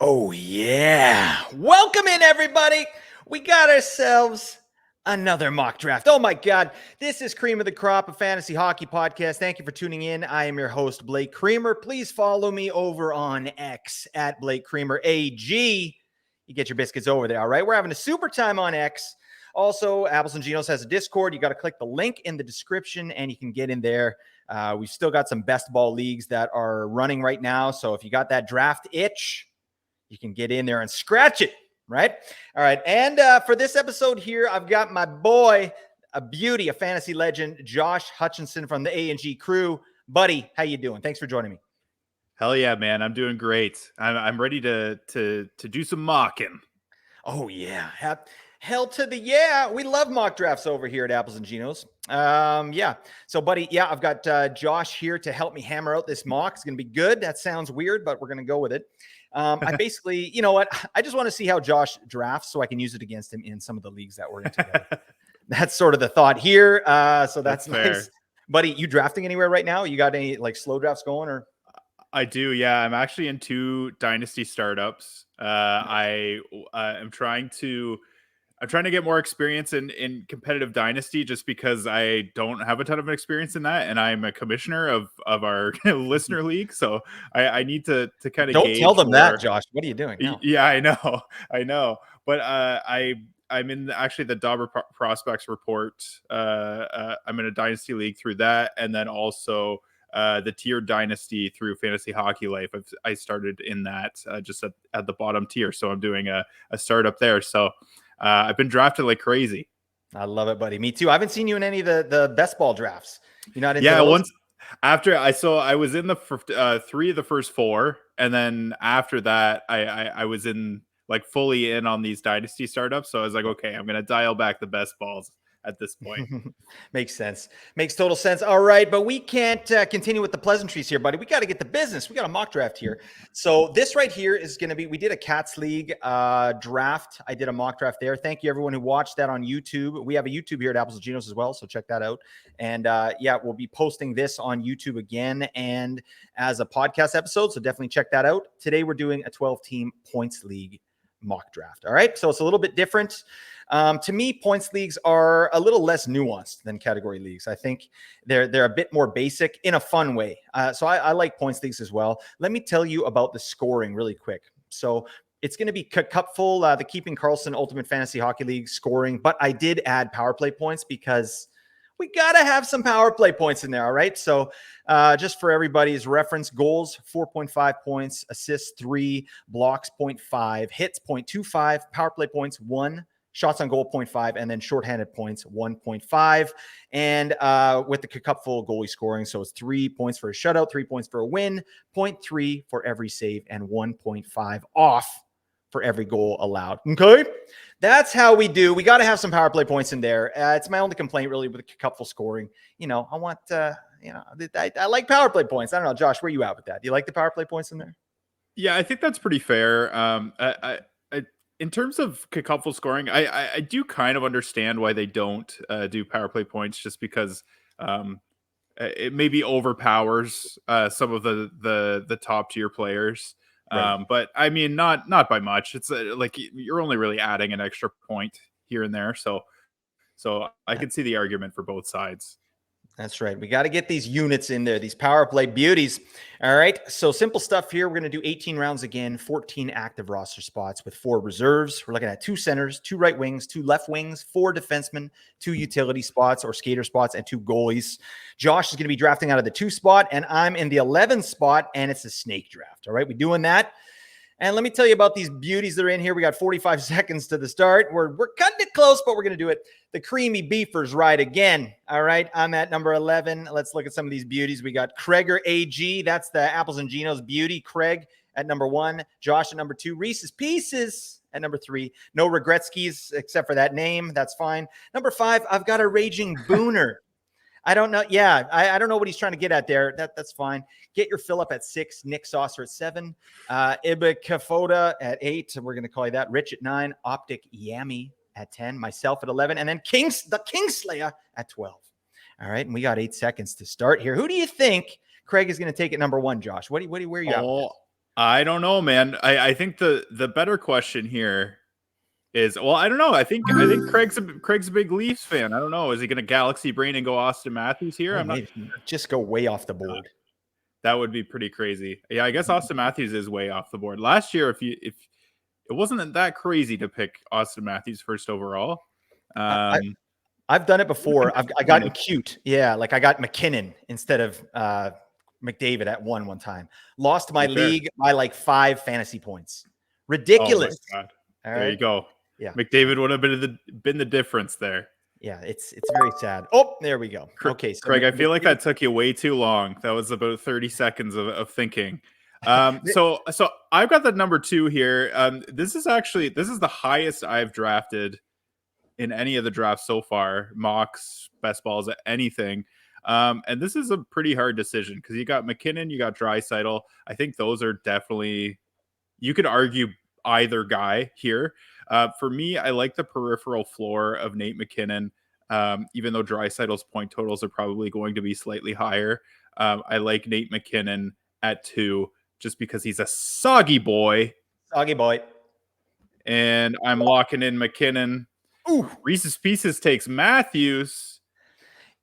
Oh, yeah. Welcome in, everybody. We got ourselves another mock draft. Oh, my God. This is Cream of the Crop, a fantasy hockey podcast. Thank you for tuning in. I am your host, Blake Creamer. Please follow me over on X at Blake Creamer AG. You get your biscuits over there, all right? We're having a super time on X. Also, Apples and Genos has a Discord. You got to click the link in the description, and you can get in there. We've still got some best ball leagues that are running right now. So if you got that draft itch, you can get in there and scratch it, right? All right. And for this episode here, I've got my boy, a beauty, a fantasy legend, Josh Hutchinson from the A&G crew. Buddy, how you doing? Thanks for joining me. Hell yeah, man. I'm doing great. I'm ready to do some mocking. Oh, yeah. Hell to the yeah. We love mock drafts over here at Apples and Genos. Yeah. So, buddy, yeah, I've got Josh here to help me hammer out this mock. It's going to be good. That sounds weird, but we're going to go with it. I basically, you know what? I just want to see how Josh drafts so I can use it against him in some of the leagues that we're in together. That's sort of the thought here. So that's nice. Fair. Buddy, you drafting anywhere right now? You got any like slow drafts going or? I do. Yeah. I'm actually in 2 dynasty startups. I'm trying to get more experience in competitive dynasty just because I don't have a ton of experience in that. And I'm a commissioner of our listener league. So I need to kind of don't tell them that, Josh. What are you doing? No. Yeah, I know. But I'm in actually the Dauber Prospects report. I'm in a dynasty league through that. And then also the tier dynasty through Fantasy Hockey Life. I started in that just at the bottom tier. So I'm doing a startup there. So I've been drafted like crazy. I love it, buddy. Me too. I haven't seen you in any of the best ball drafts. You're not into those? Once after I was in the 3 of the first 4, and then after that I was in like fully in on these dynasty startups. So I was like, okay, I'm gonna dial back the best balls at this point. Makes sense. Makes total sense. All right, but we can't continue with the pleasantries here, buddy. We got to get the business. We got a mock draft here. So this right here is going to be, we did a Cats League draft. I did a mock draft there. Thank you, everyone who watched that on YouTube. We have a YouTube here at Apples and Genos as well, so check that out. And yeah, we'll be posting this on YouTube again and as a podcast episode, so definitely check that out. Today, we're doing a 12-team points league mock draft. All right, so it's a little bit different. To me, points leagues are a little less nuanced than category leagues. I think they're a bit more basic in a fun way. So I like points leagues as well. Let me tell you about the scoring really quick. So it's going to be Cupful, the Keeping Karlsson Ultimate Fantasy Hockey League scoring, but I did add power play points because we got to have some power play points in there. All right. So just for everybody's reference, goals, 4.5 points, assists, 3, blocks, 0.5, hits, 0.25, power play points, 1, shots on goal, 0.5, and then shorthanded points, 1.5. And with the Cupful goalie scoring, so it's 3 points for a shutout, 3 points for a win, 0.3 for every save, and 1.5 off for every goal allowed. Okay, that's how we do. We got to have some power play points in there. It's my only complaint really with the Cupful scoring. You know, I want, I like power play points. I don't know, Josh, where you at with that? Do you like the power play points in there? Yeah, I think that's pretty fair. In terms of Cupful scoring, I do kind of understand why they don't do power play points, just because it maybe overpowers some of the top tier players. Right. But I mean, not by much. It's like you're only really adding an extra point here and there. So I can see the argument for both sides. That's right. We got to get these units in there, these power play beauties. All right. So simple stuff here. We're going to do 18 rounds again, 14 active roster spots with 4 reserves. We're looking at 2 centers, 2 right wings, 2 left wings, 4 defensemen, 2 utility spots or skater spots, and 2 goalies. Josh is going to be drafting out of the 2 spot, and I'm in the 11 spot, and it's a snake draft. All right. We're doing that. And let me tell you about these beauties that are in here. We got 45 seconds to the start. We're cutting it close, but we're going to do it. The creamy beefers ride again. All right, I'm at number 11. Let's look at some of these beauties. We got Kreger AG. That's the Apples and Genos beauty. Craig at number 1. Josh at number 2. Reese's Pieces at number 3. No Regretskis except for that name. That's fine. Number 5, I've got a Raging Booner. I don't know. Yeah, I don't know what he's trying to get at there. That's fine. Get your fill up at 6. Nick Saucer at 7. Iba Kafoda at 8. We're going to call you that. Rich at 9. Optic Yami at 10. Myself at 11. And then the Kingslayer at 12. All right. And we got 8 seconds to start here. Who do you think Craig is going to take at number 1, Josh? Where are you at? I don't know, man. I think the better question here is, well, I don't know. I think Craig's a big Leafs fan. I don't know. Is he going to galaxy brain and go Austin Matthews here? Oh, I'm not. maybe just go way off the board. That would be pretty crazy. Yeah, I guess Austin Matthews is way off the board. Last year, if it wasn't that crazy to pick Austin Matthews first overall. I've done it before. I've gotten cute. Yeah, like I got McKinnon instead of McDavid at one time. Lost my league by like 5 fantasy points. Ridiculous. Oh my God. All there right. you go. Yeah. McDavid would have been the difference there. Yeah, it's very sad. Oh, there we go. Okay, so Craig, I feel like that took you way too long. That was about 30 seconds of thinking. So I've got the number 2 here. This is the highest I've drafted in any of the drafts so far, mocks, best balls, anything. And this is a pretty hard decision because you got McKinnon, you got Draisaitl. I think those are definitely, you could argue either guy here. For me, I like the peripheral floor of Nate McKinnon, even though Draisaitl's point totals are probably going to be slightly higher. I like Nate McKinnon at 2 just because he's a soggy boy. Soggy boy. And I'm locking in McKinnon. Ooh. Reese's Pieces takes Matthews.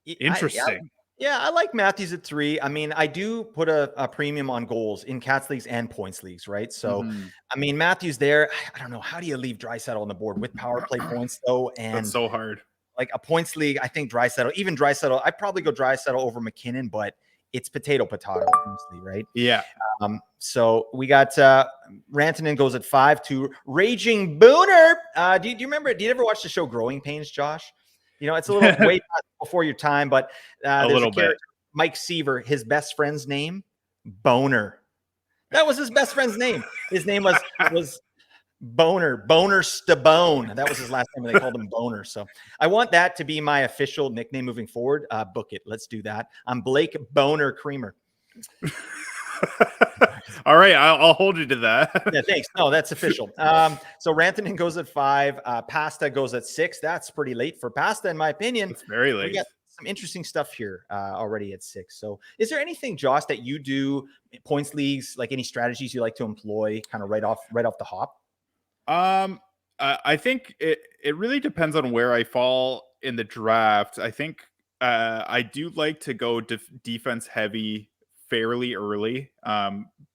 Interesting. I like Matthews at 3. I mean, I do put a premium on goals in Cats leagues and points leagues, right? So, I mean, Matthews there, I don't know. How do you leave Draisaitl on the board with power play points, though? And that's so hard. Like a points league, I think Draisaitl, I'd probably go Draisaitl over McKinnon, but it's potato, honestly, right? Yeah. So we got Rantanen goes at 5 to Raging Booner. Do you remember? Did you ever watch the show Growing Pains, Josh? You know, it's a little way before your time, but there's a character, Mike Seaver, his best friend's name, Boner. That was his best friend's name. His name was Boner Stabone. That was his last name, and they called him Boner. So I want that to be my official nickname moving forward. Book it. Let's do that. I'm Blake Boner Creamer. All right, I'll hold you to that. Yeah, thanks. No, that's official. So Rantanen goes at 5. Pasta goes at 6. That's pretty late for Pasta, in my opinion. It's very late. We got some interesting stuff here already at 6. So is there anything, Josh, that you do in points leagues, like any strategies you like to employ kind of right off the hop? I think it really depends on where I fall in the draft. I think I do like to go defense heavy fairly early.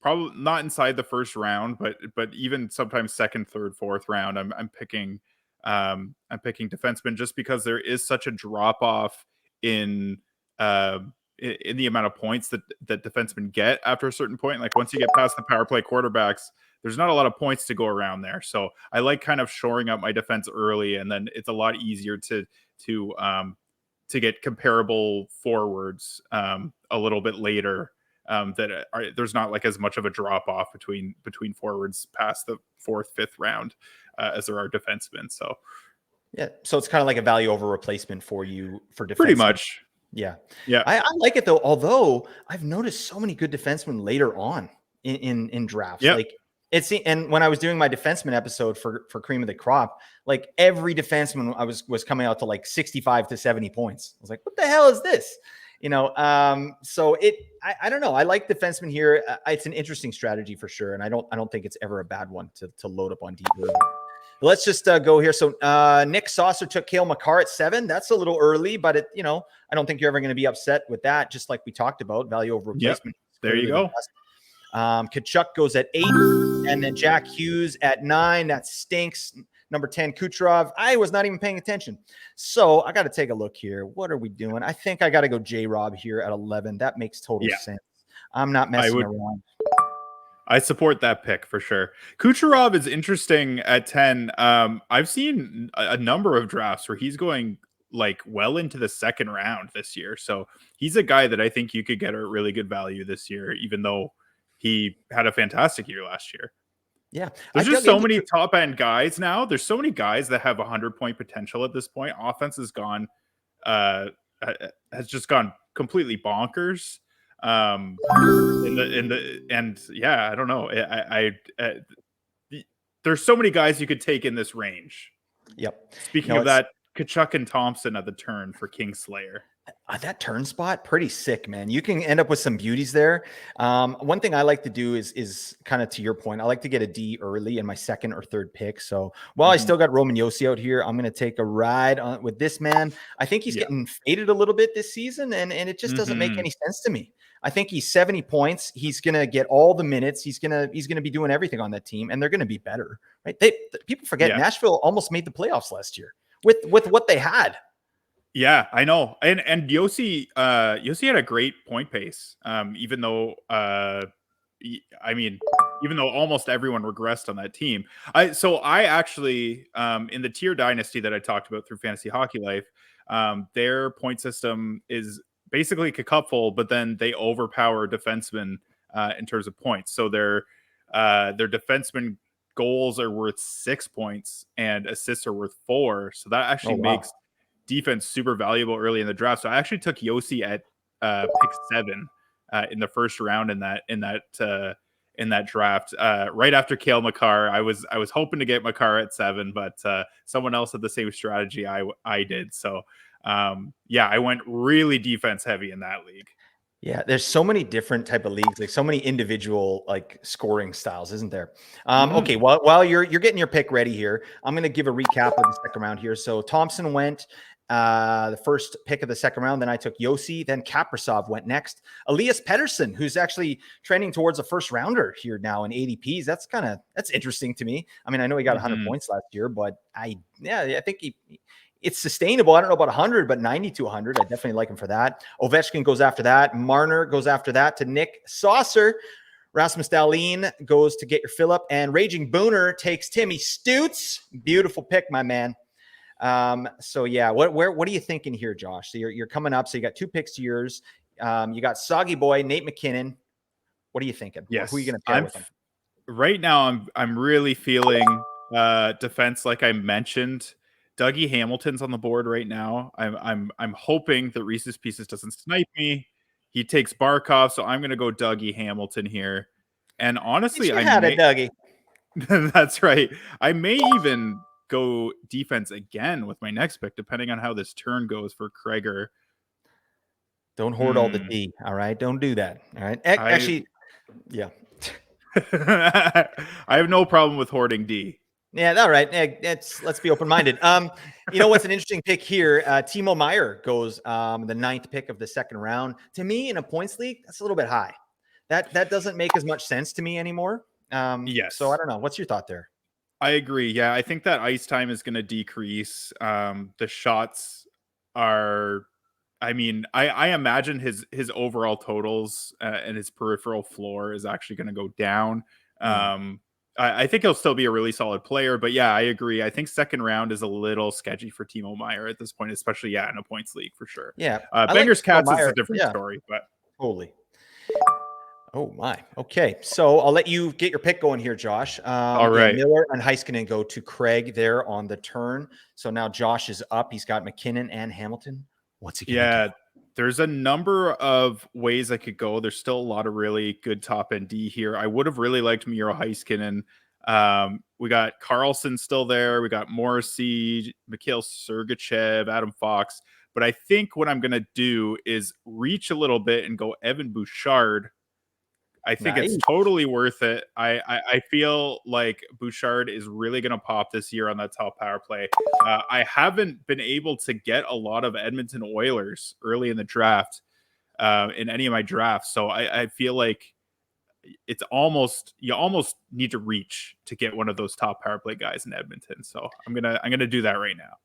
Probably not inside the first round, but even sometimes second, third, fourth round. I'm picking defensemen just because there is such a drop off in the amount of points that defensemen get after a certain point. Like once you get past the power play quarterbacks, there's not a lot of points to go around there. So I like kind of shoring up my defense early, and then it's a lot easier to get comparable forwards a little bit later. There's not like as much of a drop off between forwards past the 4th, 5th round as there are defensemen. So yeah, so it's kind of like a value over replacement for you for defensemen. Pretty much. Yeah. I like it though. Although I've noticed so many good defensemen later on in drafts. Yep. Like and when I was doing my defenseman episode for Cream of the Crop, like every defenseman I was coming out to like 65 to 70 points. I was like, what the hell is this? You know, so I don't know. I like defensemen here. It's an interesting strategy for sure. And I don't think it's ever a bad one to load up on deep early. Let's just go here. So Nick Saucer took Cale Makar at 7. That's a little early, but I don't think you're ever going to be upset with that. Just like we talked about, value over replacement. Yep. There you go. Kachuk goes at 8, and then Jack Hughes at 9. That stinks. Number 10, Kucherov. I was not even paying attention. So I got to take a look here. What are we doing? I think I got to go J-Rob here at 11. That makes total sense. I'm not messing around. I support that pick for sure. Kucherov is interesting at 10. I've seen a number of drafts where he's going like well into the 2nd round this year. So he's a guy that I think you could get a really good value this year, even though he had a fantastic year last year. Yeah. There's just so many top end guys now. There's so many guys that have 100-point potential at this point. Offense has just gone completely bonkers. I don't know. There's so many guys you could take in this range. Yep. Speaking of that, Kachuk and Thompson at the turn for Kingslayer. That turn spot, pretty sick, man. You can end up with some beauties there. One thing I like to do is kind of to your point. I like to get a D early in my second or third pick. So while I Mhm. still got Roman Yossi out here, I'm going to take a ride on, with this man. I think he's Yeah. getting faded a little bit this season, and it just doesn't make Mhm. any sense to me. I think he's 70 points. He's going to get all the minutes. He's gonna be doing everything on that team, and they're going to be better, right? People forget Yeah. Nashville almost made the playoffs last year with what they had. Yeah, I know. And Yossi had a great point pace. Even though I mean, even though almost everyone regressed on that team. I actually in the tier dynasty that I talked about through Fantasy Hockey Life, their point system is basically a cupful, but then they overpower defensemen in terms of points. So their defenseman goals are worth 6 points and assists are worth 4. So that Oh actually wow. makes defense super valuable early in the draft. So I actually took Yossi at pick 7 in the first round in that draft right after Kale McCarr. I was hoping to get McCarr at 7, but someone else had the same strategy I did. So yeah, I went really defense heavy in that league. Yeah, there's so many different type of leagues, like so many individual like scoring styles, isn't there? Okay, Mm. while you're getting your pick ready here, I'm going to give a recap of the second round here. So Thompson went the first pick of the second round. Then I took Yossi. Then Kaprasov went next. Elias Pettersson, who's actually trending towards a first rounder here now in ADPs. That's interesting to me. I mean, I know he got 100 Hmm. points last year, but I think it's sustainable. I don't know about 100, but 90 to 100, I definitely like him for that. Ovechkin goes after that. Marner goes after that to Nick Saucer. Rasmus Dahlin goes to get your fill up, and Raging Booner takes Timmy Stutz. Beautiful pick, my man. So yeah, what are you thinking here, Josh? So you're coming up. So you got 2 picks to yours. You got Soggy Boy, Nate McKinnon. What are you thinking? Who are you Yes, going to pair with him? right now I'm really feeling defense like I mentioned. Dougie Hamilton's on the board right now. I'm hoping that Reese's Pieces doesn't snipe me. He takes Barkov, so I'm gonna go Dougie Hamilton here. And Get honestly, you I had it, may Dougie. that's right. I may even go defense again with my next pick, depending on how this turn goes for Kreger. Don't hoard all the Hmm. D. All right, don't do that. All right. I Actually, yeah. I have no problem with hoarding D. Yeah, all right. Let's be open-minded. You know what's an interesting pick here? Timo Meyer goes the 9th pick of the second round. To me, in a points league, that's a little bit high. That doesn't make as much sense to me anymore. So I Yes. don't know. What's your thought there? I agree. Yeah, I think that ice time is going to decrease. The shots are. I mean, I imagine his overall totals and his peripheral floor is actually going to go down. Hmm. I think he'll still be a really solid player, but yeah, I agree. I think second round is a little sketchy for Timo Meyer at this point, especially yeah in a points league for sure. Yeah, I like Bangers Timo Cats is a Meyer. different Yeah, story, but totally. Oh my. Okay, so I'll let you get your pick going here, Josh. all Yeah, right. Miller and Heiskanen go to Craig there on the turn. So now Josh is up. He's got McKinnon and Hamilton. What's he gonna do? Yeah, there's a number of ways I could go. There's still a lot of really good top end D here. I would have really liked Miro Heiskanen. We got Carlson still there. We got Morrissey, Mikhail Sergachev, Adam Fox. But I think what I'm going to do is reach a little bit and go Evan Bouchard. I think it's Nice. totally worth it. I feel like Bouchard is really going to pop this year on that top power play. I haven't been able to get a lot of Edmonton Oilers early in the draft in any of my drafts, so I feel like it's almost you almost need to reach to get one of those top power play guys in Edmonton. So I'm gonna do that right now.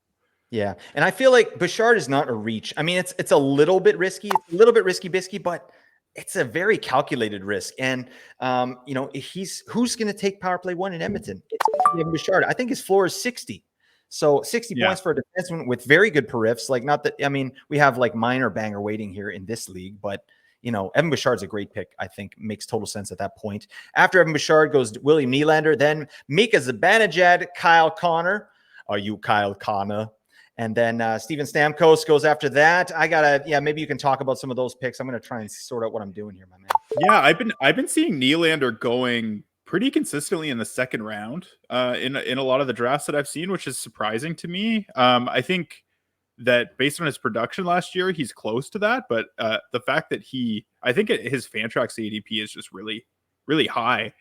Yeah, and I feel like Bouchard is not a reach. I mean, it's a little bit risky. It's a little bit risky, bisky, but it's a very calculated risk. And who's going to take power play 1 in Edmonton? It's Evan Bouchard. I think his floor is 60. So 60 Yeah, points for a defenseman with very good periffs. Like, not that, I mean, we have like minor banger waiting here in this league, but Evan Bouchard's a great pick. I think makes total sense at that point. After Evan Bouchard goes William Nylander, then Mika Zibanejad, Kyle Connor. Are you Kyle Connor? And then Steven Stamkos goes after that. Maybe you can talk about some of those picks. I'm going to try and sort out what I'm doing here, my man. yeah. I've been seeing Nylander going pretty consistently in the second round in a lot of the drafts that I've seen, which is surprising to me. I think that based on his production last year, he's close to that. But the fact that I think his Fantrax ADP is just really, really high.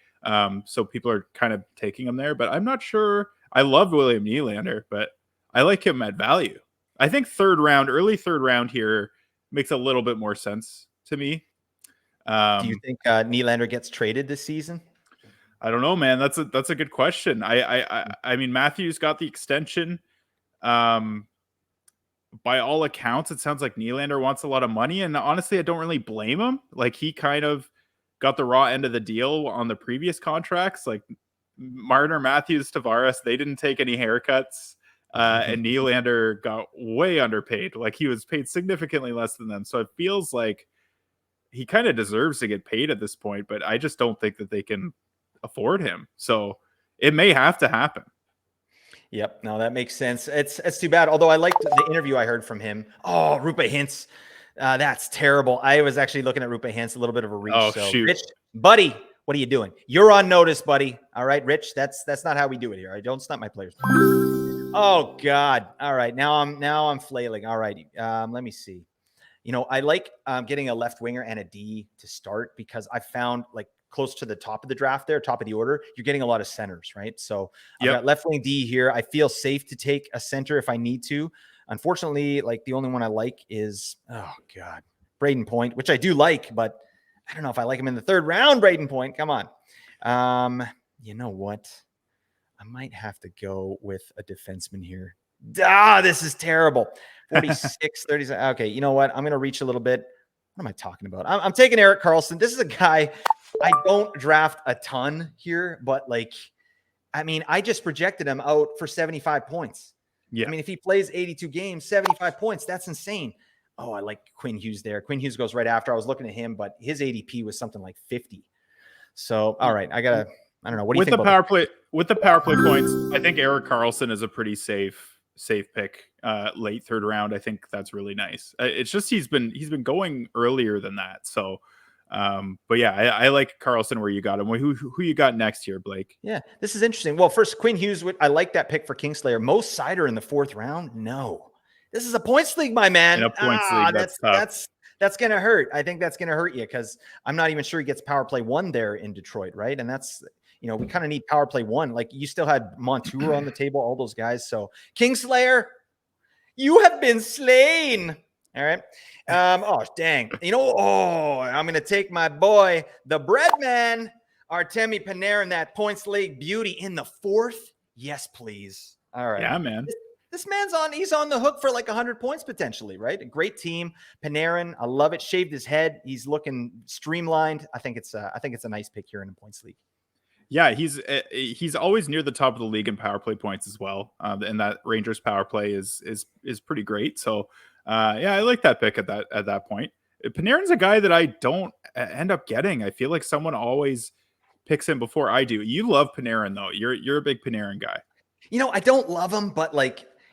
So people are kind of taking him there, but I'm not sure. I love William Nylander, but I like him at value. I think early third round here makes a little bit more sense to me. Do you think Nylander gets traded this season? I don't know, man. That's a good question. I mean, Matthews got the extension. By all accounts, it sounds like Nylander wants a lot of money, and honestly, I don't really blame him. Like, he kind of got the raw end of the deal on the previous contracts. Like Marner, Matthews, Tavares, they didn't take any haircuts, and Nylander got way underpaid. Like, he was paid significantly less than them. So it feels like he kind of deserves to get paid at this point, but I just don't think that they can afford him. So it may have to happen. Yep. No, that makes sense. It's too bad. Although I liked the interview I heard from him. Oh, Rupe Hintz. That's terrible. I was actually looking at Rupe Hintz, a little bit of a reach. Oh, so shoot. Rich, buddy, what are you doing? You're on notice, buddy. All right, Rich. That's not how we do it here. I don't stunt my players. Oh God. All right. Now I'm flailing. All right. Let me see. I like getting a left winger and a D to start because I found like close to the top of the draft there, top of the order, you're getting a lot of centers, right? So I've got left wing D here. I feel safe to take a center if I need to. Unfortunately, like the only one I like is, oh God, Braden Point, which I do like, but I don't know if I like him in the third round. Braden Point, come on. You know what? I might have to go with a defenseman here. This is terrible. 46, 37. Okay, you know what? I'm going to reach a little bit. What am I talking about? I'm taking Erik Karlsson. This is a guy I don't draft a ton here, but I just projected him out for 75 points. Yeah. I mean, if he plays 82 games, 75 points, that's insane. Oh, I like Quinn Hughes there. Quinn Hughes goes right after. I was looking at him, but his ADP was something like 50. So, all right, I don't know. What do you think about power play? With the power play points, I think Erik Karlsson is a pretty safe pick. Late third round, I think that's really nice. It's just he's been going earlier than that. So, but yeah, I like Karlsson where you got him. Who you got next here, Blake? Yeah, this is interesting. Well, first, Quinn Hughes, I like that pick for Kingslayer. Mo Seider in the fourth round? No. This is a points league, my man. In a points league, that's going to hurt. I think that's going to hurt you because I'm not even sure he gets power play 1 there in Detroit, right? And that's, we kind of need power play 1. Like, you still had Montour on the table, all those guys. So, Kingslayer, you have been slain. All right. Oh, dang. I'm going to take my boy, the bread man, Artemi Panarin, that points league beauty in the 4th. Yes, please. All right. Yeah, man. This man's he's on the hook for like 100 points potentially, right? A great team. Panarin, I love it. Shaved his head. He's looking streamlined. I think it's a nice pick here in the points league. Yeah, he's always near the top of the league in power play points as well. And that Rangers power play is pretty great. So yeah, I like that pick at that point. Panarin's a guy that I don't end up getting. I feel like someone always picks him before I do. You love Panarin though. You're a big Panarin guy. I don't love him, but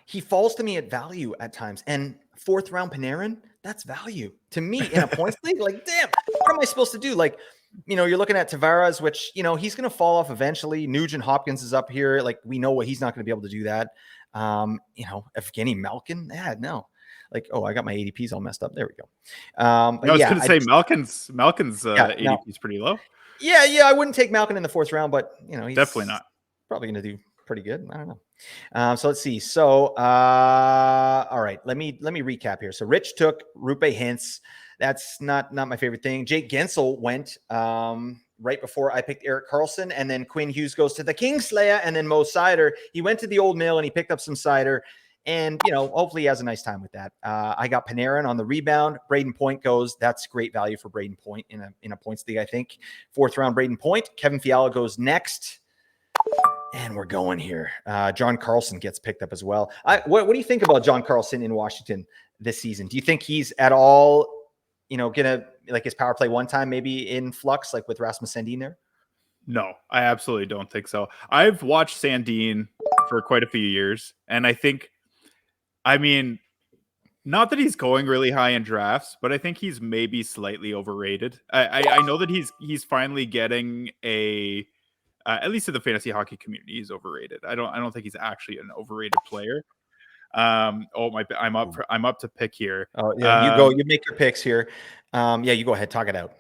he falls to me at value at times. And 4th round Panarin, that's value to me in a points league. Like, damn, what am I supposed to do? Like, you're looking at Tavares, which, he's going to fall off eventually. Nugent Hopkins is up here. Like, we know what he's not going to be able to do that. Evgeny Malkin. Yeah, no. Like, oh, I got my ADPs all messed up. There we go. I was going to say Malkin's ADP is pretty low. Yeah. I wouldn't take Malkin in the 4th round, but he's definitely not. Probably going to do pretty good. I don't know. So let's see. So, all right, let me recap here. So Rich took Rupe Hintz. That's not my favorite thing. Jake Gensel went right before I picked Erik Karlsson, and then Quinn Hughes goes to the Kingslayer, and then Mo Seider. He went to the old mill and he picked up some cider, and hopefully he has a nice time with that. I got Panarin on the rebound. Braden Point goes. That's great value for Braden Point in a points league, I think. 4th round Braden Point. Kevin Fiala goes next. And we're going here. John Carlson gets picked up as well. What do you think about John Carlson in Washington this season? Do you think he's at all, gonna like his power play 1 time maybe in flux, like with Rasmus Sandin there? No, I absolutely don't think so. I've watched Sandin for quite a few years, and not that he's going really high in drafts, but I think he's maybe slightly overrated. I know that he's finally getting a. At least in the fantasy hockey community, he's overrated. I don't think he's actually an overrated player. I'm up to pick here. Oh yeah, you go. You make your picks here. Yeah, you go ahead. Talk it out.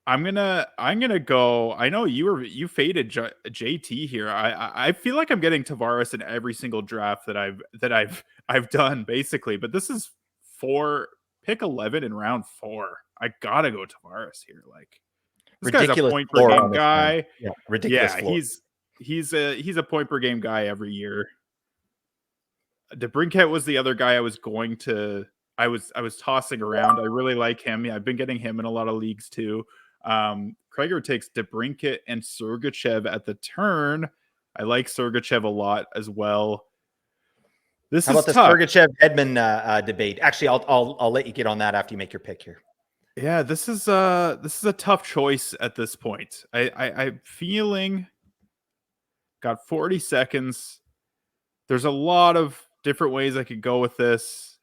I'm gonna go. I know you faded JT here. I feel like I'm getting Tavares in every single draft that I've done basically, but this is pick 11 in round 4. I gotta go Tavares here. Like this guy's a Ridiculous point per floor game on this man. guy. Yeah, ridiculous Yeah, floor. he's a point per game guy every year. DeBrincat was the other guy I was tossing around. I really like him. Yeah, I've been getting him in a lot of leagues too. Krager takes DeBrincat and Sergachev at the turn. I like Sergachev a lot as well. This How is about the tough. Sergachev-Hedman debate? Actually, I'll let you get on that after you make your pick here. Yeah, this is a tough choice at this point. I'm feeling got 40 seconds. There's a lot of different ways I could go with this.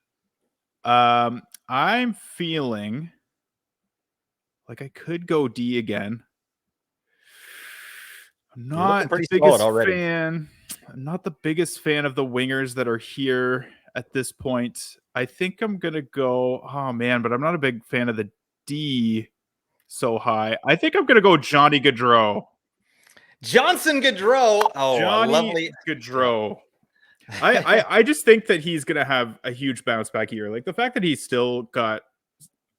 I'm feeling like I could go D again. I'm You're looking not the pretty solid biggest already. fan. I'm not the biggest fan of the wingers that are here at this point. I think I'm gonna go. Oh man, but I'm not a big fan of the D so high. I think I'm gonna go Johnny Gaudreau. Johnson Gaudreau. Oh, a Johnny lovely. Gaudreau. I just think that he's gonna have a huge bounce back year. Like the fact that he's still got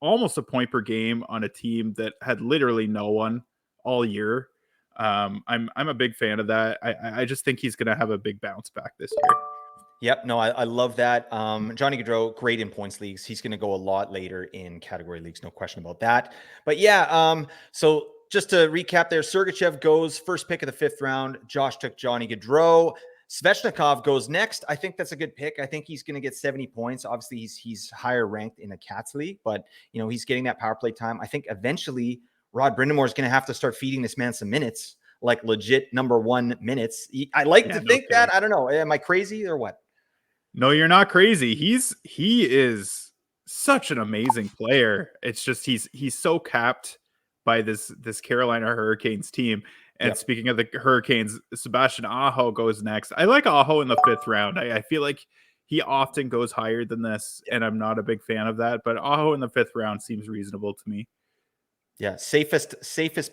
almost a point per game on a team that had literally no one all year. I'm a big fan of that. I just think he's gonna have a big bounce back this year. Yep. No, I love that. Johnny Gaudreau, great in points leagues. He's going to go a lot later in category leagues. No question about that. But yeah, so just to recap there, Sergachev goes first pick of the 5th round. Josh took Johnny Gaudreau. Svechnikov goes next. I think that's a good pick. I think he's going to get 70 points. Obviously, he's higher ranked in a Cats league, but he's getting that power play time. I think eventually Rod Brindamore is going to have to start feeding this man some minutes, like legit number 1 minutes. I like to think that. I don't know. Am I crazy or what? No, you're not crazy. He is such an amazing player. It's just he's so capped by this Carolina Hurricanes team. And speaking of the Hurricanes, Sebastian Aho goes next. I like Aho in the 5th round. I feel like he often goes higher than this, and I'm not a big fan of that. But Aho in the 5th round seems reasonable to me. Yeah, safest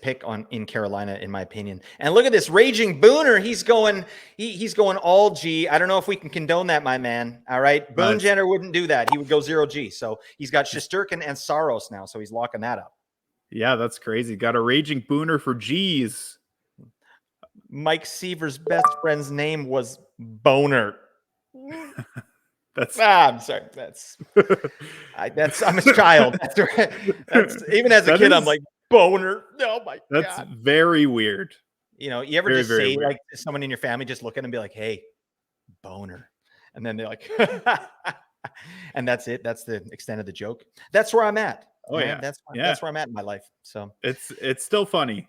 pick in Carolina, in my opinion. And look at this raging Booner. He's going all G. I don't know if we can condone that, my man. All right, Boone Jenner wouldn't do that. He would go 0 G. So he's got Shesterkin and Saros now. So he's locking that up. Yeah, that's crazy. Got a raging Booner for G's. Mike Seaver's best friend's name was Boner. I'm sorry. I'm a child. That's even as a kid, I'm like Boner. Oh my God. That's very weird. You ever just say like someone in your family, just look at them and be like, "Hey, Boner," and then they're like, and that's it. That's the extent of the joke. That's where I'm at. Oh man. Yeah, that's where I'm at in my life. So it's still funny.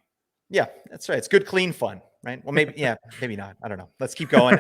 Yeah, that's right. It's good, clean fun, right? Well, maybe, yeah, maybe not. I don't know. Let's keep going.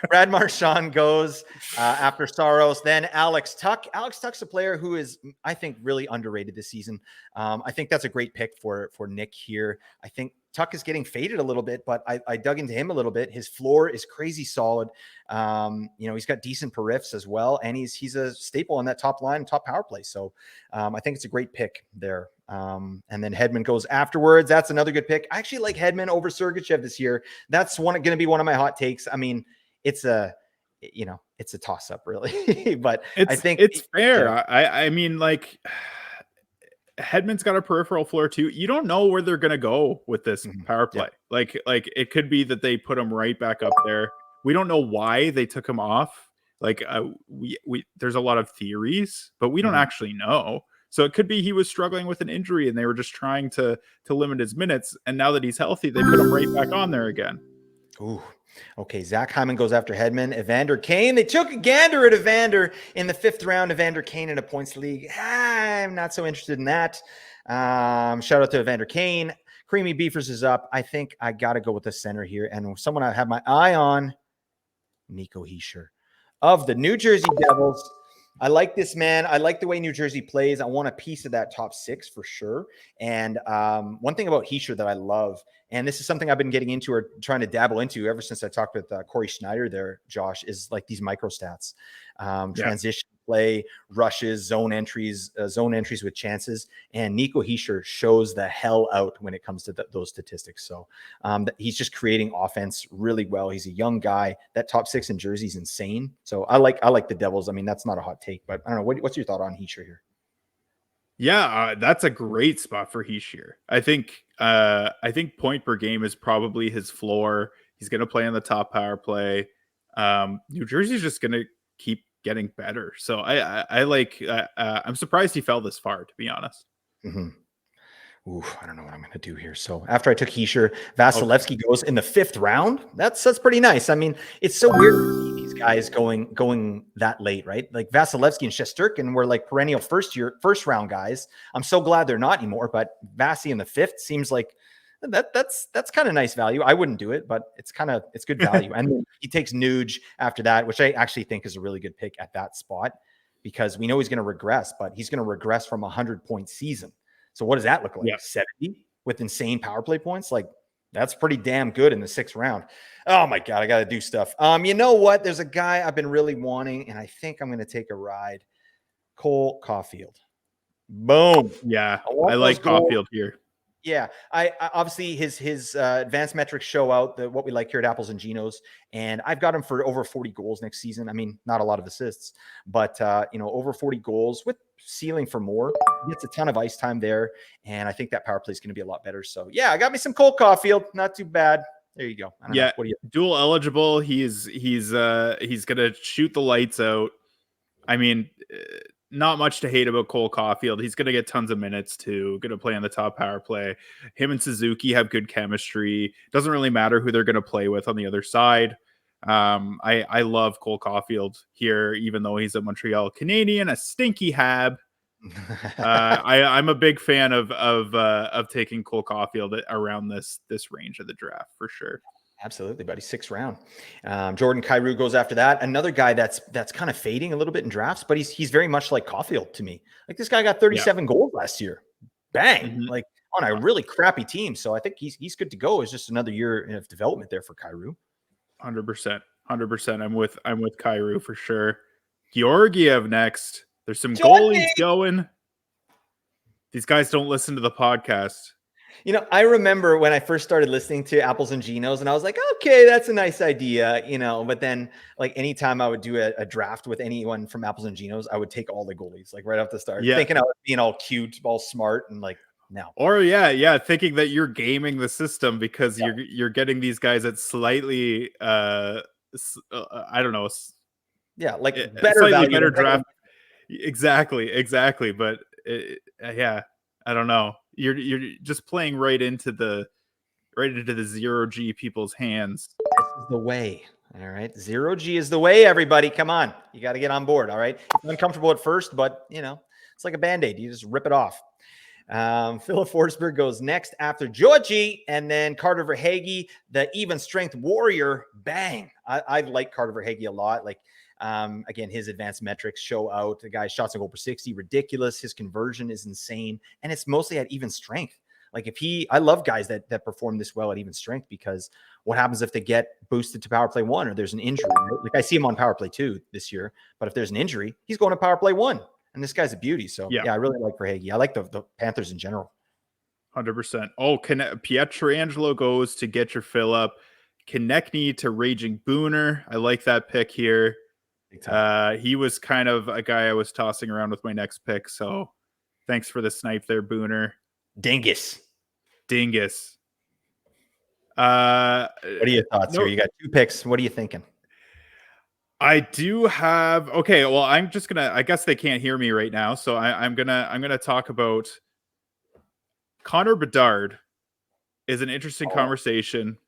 Brad Marchand goes after Saros. Then Alex Tuch. Alex Tuch's a player who is, I think, really underrated this season. I think that's a great pick for Nick here. I think Tuch is getting faded a little bit, but I dug into him a little bit. His floor is crazy solid. He's got decent periffs as well, and he's a staple on that top line, top power play. So I think it's a great pick there. And then Hedman goes afterwards. That's another good pick. I actually like Hedman over Sergachev this year. That's going to be one of my hot takes. I mean, it's a toss up really, but I think it's fair. Yeah. I mean, like Hedman's got a peripheral floor too. You don't know where they're going to go with this power play. Yeah. Like it could be that they put him right back up there. We don't know why they took him off. Like there's a lot of theories, but we don't actually know. So it could be he was struggling with an injury and they were just trying to limit his minutes. And now that he's healthy, they put him right back on there again. Ooh. Okay, Zach Hyman goes after Hedman. Evander Kane. They took a gander at Evander in the 5th round. Evander Kane in a points league. I'm not so interested in that. Shout out to Evander Kane. Creamy Beefers is up. I think I got to go with the center here. And someone I have my eye on, Nico Hischier of the New Jersey Devils. I like this, man. I like the way New Jersey plays. I want a piece of that top six for sure. And one thing about Heischer that I love, and this is something I've been getting into or trying to dabble into ever since I talked with Corey Schneider there, Josh, is like these micro stats, Yeah. transition play, rushes, zone entries with chances. And Nico Heischer shows the hell out when it comes to those statistics. So he's just creating offense really well. He's a young guy. That top six in Jersey is insane. So I like the Devils. I mean, that's not a hot take, but I don't know. What's your thought on Heischer here? Yeah, that's a great spot for Heischer. I think point per game is probably his floor. He's going to play on the top power play. New Jersey's just going to keep getting better. So I like. I'm surprised he fell this far, to be honest. Mm-hmm. Ooh, I don't know what I'm going to do here. So after I took Heischer, Okay. Vasilevsky goes in the 5th round. That's pretty nice. I mean, it's so weird to see these guys going that late, right? Like Vasilevsky and Shesterkin were like perennial first round guys. I'm so glad they're not anymore. But Vasi in the 5th seems like that's kind of nice value. I wouldn't do it, but it's good value. And then he takes Nuge after that, which I actually think is a really good pick at that spot because we know he's going to regress, but he's going to regress from a 100-point season. So what does that look like? Yeah. 70 with insane power play points? Like that's pretty damn good in the 6th round. Oh my God, I got to do stuff. You know what? There's a guy I've been really wanting, and I think I'm going to take a ride. Cole Caulfield. Boom. Yeah, I I like Caulfield here. Yeah, I obviously his advanced metrics show out what we like here at Apples and Genos, and I've got him for over 40 goals next season. I mean, not a lot of assists, but over 40 goals with ceiling for more. He gets a ton of ice time there, and I think that power play is going to be a lot better. So yeah, I got me some Cole Caulfield. Not too bad. There you go. I don't know. What do you? Dual eligible. He's gonna shoot the lights out. I mean, not much to hate about Cole Caulfield. He's going to get tons of minutes too. Going to play on the top power play. Him and Suzuki have good chemistry. Doesn't really matter who they're going to play with on the other side. I love Cole Caulfield here, even though he's a Montreal Canadian, a stinky hab. I'm a big fan of taking Cole Caulfield around this range of the draft for sure. Absolutely, buddy. 6th round. Jordan Kyrou goes after that. Another guy that's kind of fading a little bit in drafts, but he's very much like Caulfield to me. Like this guy got 37 goals last year. Bang! Mm-hmm. Like on a really crappy team. So I think he's good to go. It's just another year of development there for Kyrou. 100%. I'm with Kyrou for sure. Georgiev next. There's some goalies going. These guys don't listen to the podcast. I remember when I first started listening to Apples and Genos, and I was like, okay, that's a nice idea, but then like anytime I would do a draft with anyone from Apples and Genos, I would take all the goalies like right off the start, thinking I was being all cute, all smart, and like no. Or thinking that you're gaming the system because you're getting these guys at slightly I don't know. Yeah, like better value, better draft. Exactly. But I don't know. You're just playing right into the 0G people's hands. This is the way. All right. 0G is the way, everybody. Come on. You got to get on board. All right. It's uncomfortable at first, but it's like a Band-Aid. You just rip it off. Philip Forsberg goes next after Georgie, and then Carter Verhaeghe, the even strength warrior. Bang. I like Carter Verhaeghe a lot. Like, again, his advanced metrics show out. The guy's shots on goal per 60, ridiculous. His conversion is insane, and it's mostly at even strength. Like I love guys that perform this well at even strength, because what happens if they get boosted to power play 1 or there's an injury? Right? Like I see him on power play 2 this year, but if there's an injury, he's going to power play 1, and this guy's a beauty. So yeah, I really like Verhaeghe. I like the Panthers in general. 100%. Oh, Pietrangelo goes to get your fill up. Konechny to Raging Booner. I like that pick here. He was kind of a guy I was tossing around with my next pick. So thanks for the snipe there, Booner. Dingus. What are your thoughts here? You got 2 picks. What are you thinking? I do have. Okay, well, I'm just gonna. I guess they can't hear me right now, so I'm gonna talk about Connor Bedard. Is an interesting conversation.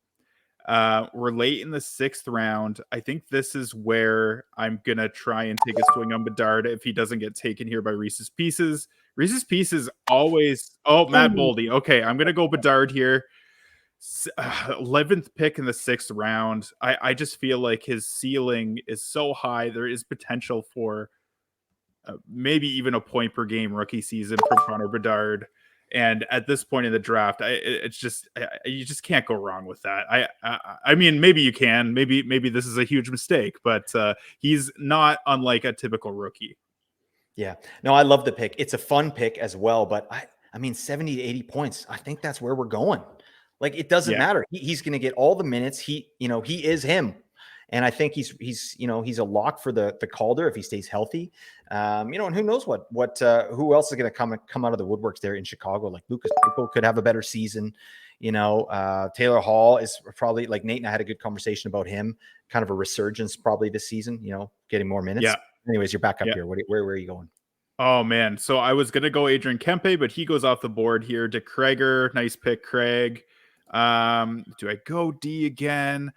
We're late in the 6th round. I think this is where I'm gonna try and take a swing on Bedard if he doesn't get taken here by Reese's Pieces. Reese's Pieces always. Oh, Matt Boldy. Okay, I'm gonna go Bedard here. 11th pick in the 6th round. I just feel like his ceiling is so high. There is potential for maybe even a point per game rookie season from Connor Bedard. And at this point in the draft, it's just you just can't go wrong with that. I mean, maybe you can. Maybe this is a huge mistake, but he's not unlike a typical rookie. Yeah. No, I love the pick. It's a fun pick as well, but I mean 70 to 80 points. I think that's where we're going. Like it doesn't Yeah, matter. He's going to get all the minutes. He is him. And I think he's he's a lock for the Calder if he stays healthy. And who knows who else is going to come out of the woodworks there in Chicago? Like Lucas Pico could have a better season. Taylor Hall is probably, like Nate and I had a good conversation about him, kind of a resurgence probably this season, getting more minutes. yeah, Anyways, you're back up yeah. here. Where are you going? Oh man, so I was gonna go Adrian Kempe, but he goes off the board here. De Kreger, nice pick, Craig. Do I go D again?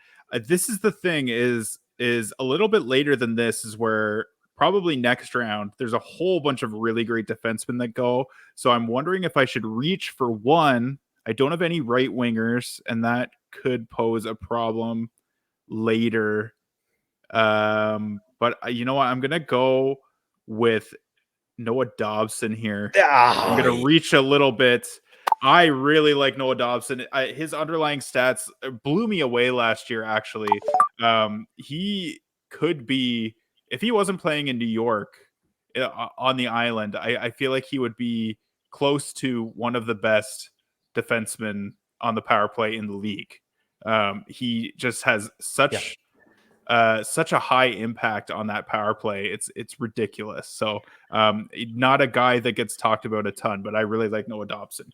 This is the thing is a little bit later than this is where probably next round there's a whole bunch of really great defensemen that go. So I'm wondering if I should reach for one. I don't have any right wingers, and that could pose a problem later. But you know what? I'm gonna go with Noah Dobson here. I'm going to reach a little bit. I really like Noah Dobson. His underlying stats blew me away last year, actually. He could be, if he wasn't playing in New York on the island, I feel like he would be close to one of the best defensemen on the power play in the league. He just has such a high impact on that power play. It's ridiculous. So not a guy that gets talked about a ton, but I really like Noah Dobson.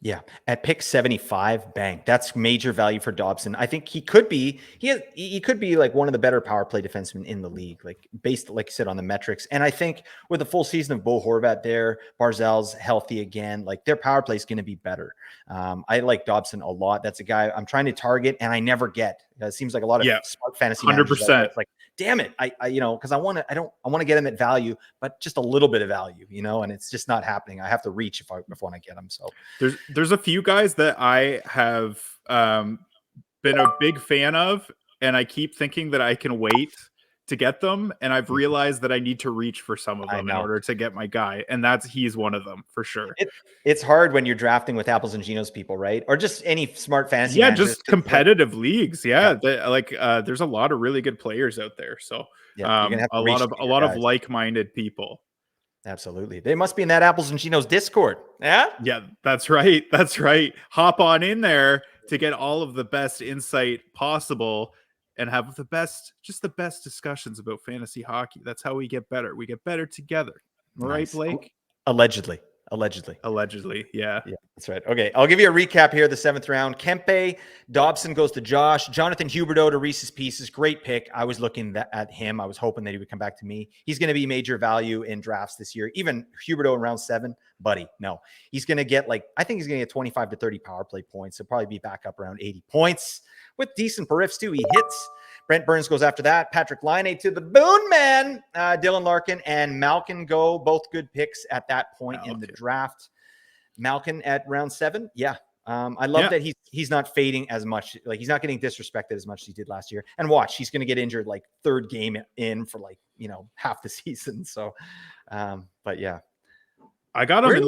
Yeah, at pick 75, bang. That's major value for Dobson. I think he could be like one of the better power play defensemen in the league, like based, like you said, on the metrics. And I think with a full season of Bo Horvat there, Barzal's healthy again, like their power play is going to be better. I like Dobson a lot. That's a guy I'm trying to target and I never get. It seems like a lot of smart fantasy managers 100%. It's like, damn it. I because I want to get him at value, but just a little bit of value, and it's just not happening. I have to reach if I want to get him. So there's a few guys that I have been a big fan of, and I keep thinking that I can wait to get them, and I've realized that I need to reach for some of them in order to get my guy, and he's one of them for sure. It's hard when you're drafting with apples and Genos people, right? Or just any smart fantasy managers. Just competitive leagues. There's a lot of really good players out there. So you're gonna have a lot of like-minded people. Absolutely. They must be in that apples and Genos Discord. Yeah. Yeah, that's right. That's right. Hop on in there to get all of the best insight possible and have the best discussions about fantasy hockey. That's how we get better. We get better together. Right, Blake? Allegedly, yeah. Yeah, that's right. Okay, I'll give you a recap here. The 7th round, Kempe, Dobson goes to Josh, Jonathan Huberdeau to Reese's Pieces. Great pick. I was looking at him. I was hoping that he would come back to me. He's going to be major value in drafts this year. Even Huberdeau in round 7, buddy. No, he's going to get I think he's going to get 25 to 30 power play points. He'll probably be back up around 80 points with decent periffs too. He hits. Brent Burns goes after that. Patrick Laine to the Boone Man. Dylan Larkin and Malkin go. Both good picks at that point in the draft. Malkin at round 7. Yeah. I love that he's not fading as much. Like he's not getting disrespected as much as he did last year. And watch, he's going to get injured like 3rd game in for half the season. So, but yeah. I got him in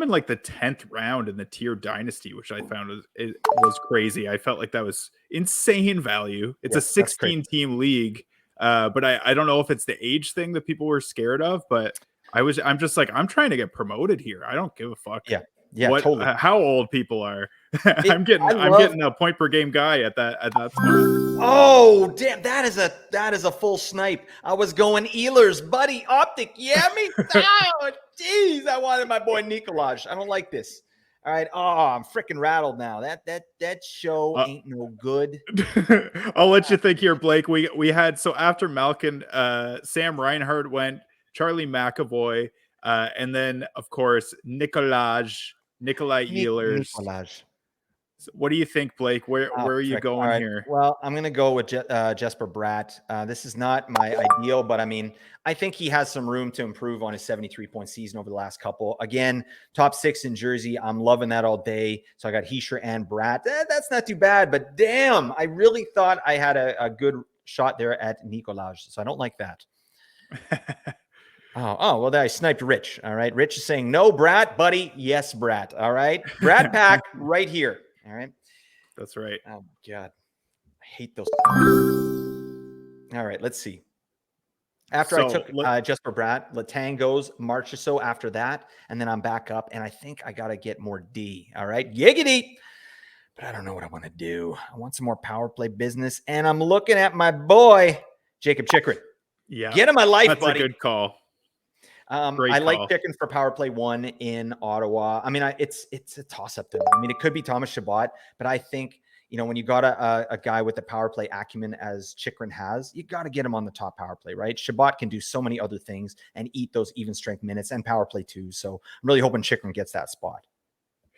like the 10th round in the tier dynasty, which I found was crazy. I felt like that was insane value. It's a 16 team league. But I don't know if it's the age thing that people were scared of, but I'm just like, I'm trying to get promoted here. I don't give a fuck. Yeah, totally. How old people are. I'm getting a point per game guy at that spot. Oh, damn, that is a full snipe. I was going Ehlers, buddy, optic. Yeah, me. Oh, jeez, I wanted my boy Nikolaj. I don't like this. All right. Oh, I'm freaking rattled now. That show ain't no good. I'll let you think here, Blake. We had, so after Malkin, Sam Reinhart went, Charlie McAvoy, and then of course Nikolai Ehlers. So what do you think, Blake? Where are you going here? Well, I'm going to go with Jesper Bratt. This is not my ideal, but I mean, I think he has some room to improve on his 73-point season over the last couple. Again, top 6 in Jersey. I'm loving that all day. So I got Hischier and Bratt. That's not too bad, but damn, I really thought I had a good shot there at Nikolaj. So I don't like that. Well, then I sniped Rich. All right. Rich is saying, no, Brat, buddy. Yes, Brat. All right. Brat pack right here. All right. That's right. Oh, God. I hate those. All right. Let's see. After I So took just for Brat, Letang goes March or so after that. And then I'm back up. And I think I got to get more D. All right. Giggity. But I don't know what I want to do. I want some more power play business. And I'm looking at my boy, Jacob Chikrin. yeah, Get in my life, that's buddy. a good call. I like Chicken for power play 1 in Ottawa. I mean, it's a toss up though. I mean, it could be Thomas Chabot, but I think, when you got a guy with the power play acumen as Chikrin has, you got to get him on the top power play, right? Chabot can do so many other things and eat those even strength minutes and power play too. So I'm really hoping Chikrin gets that spot.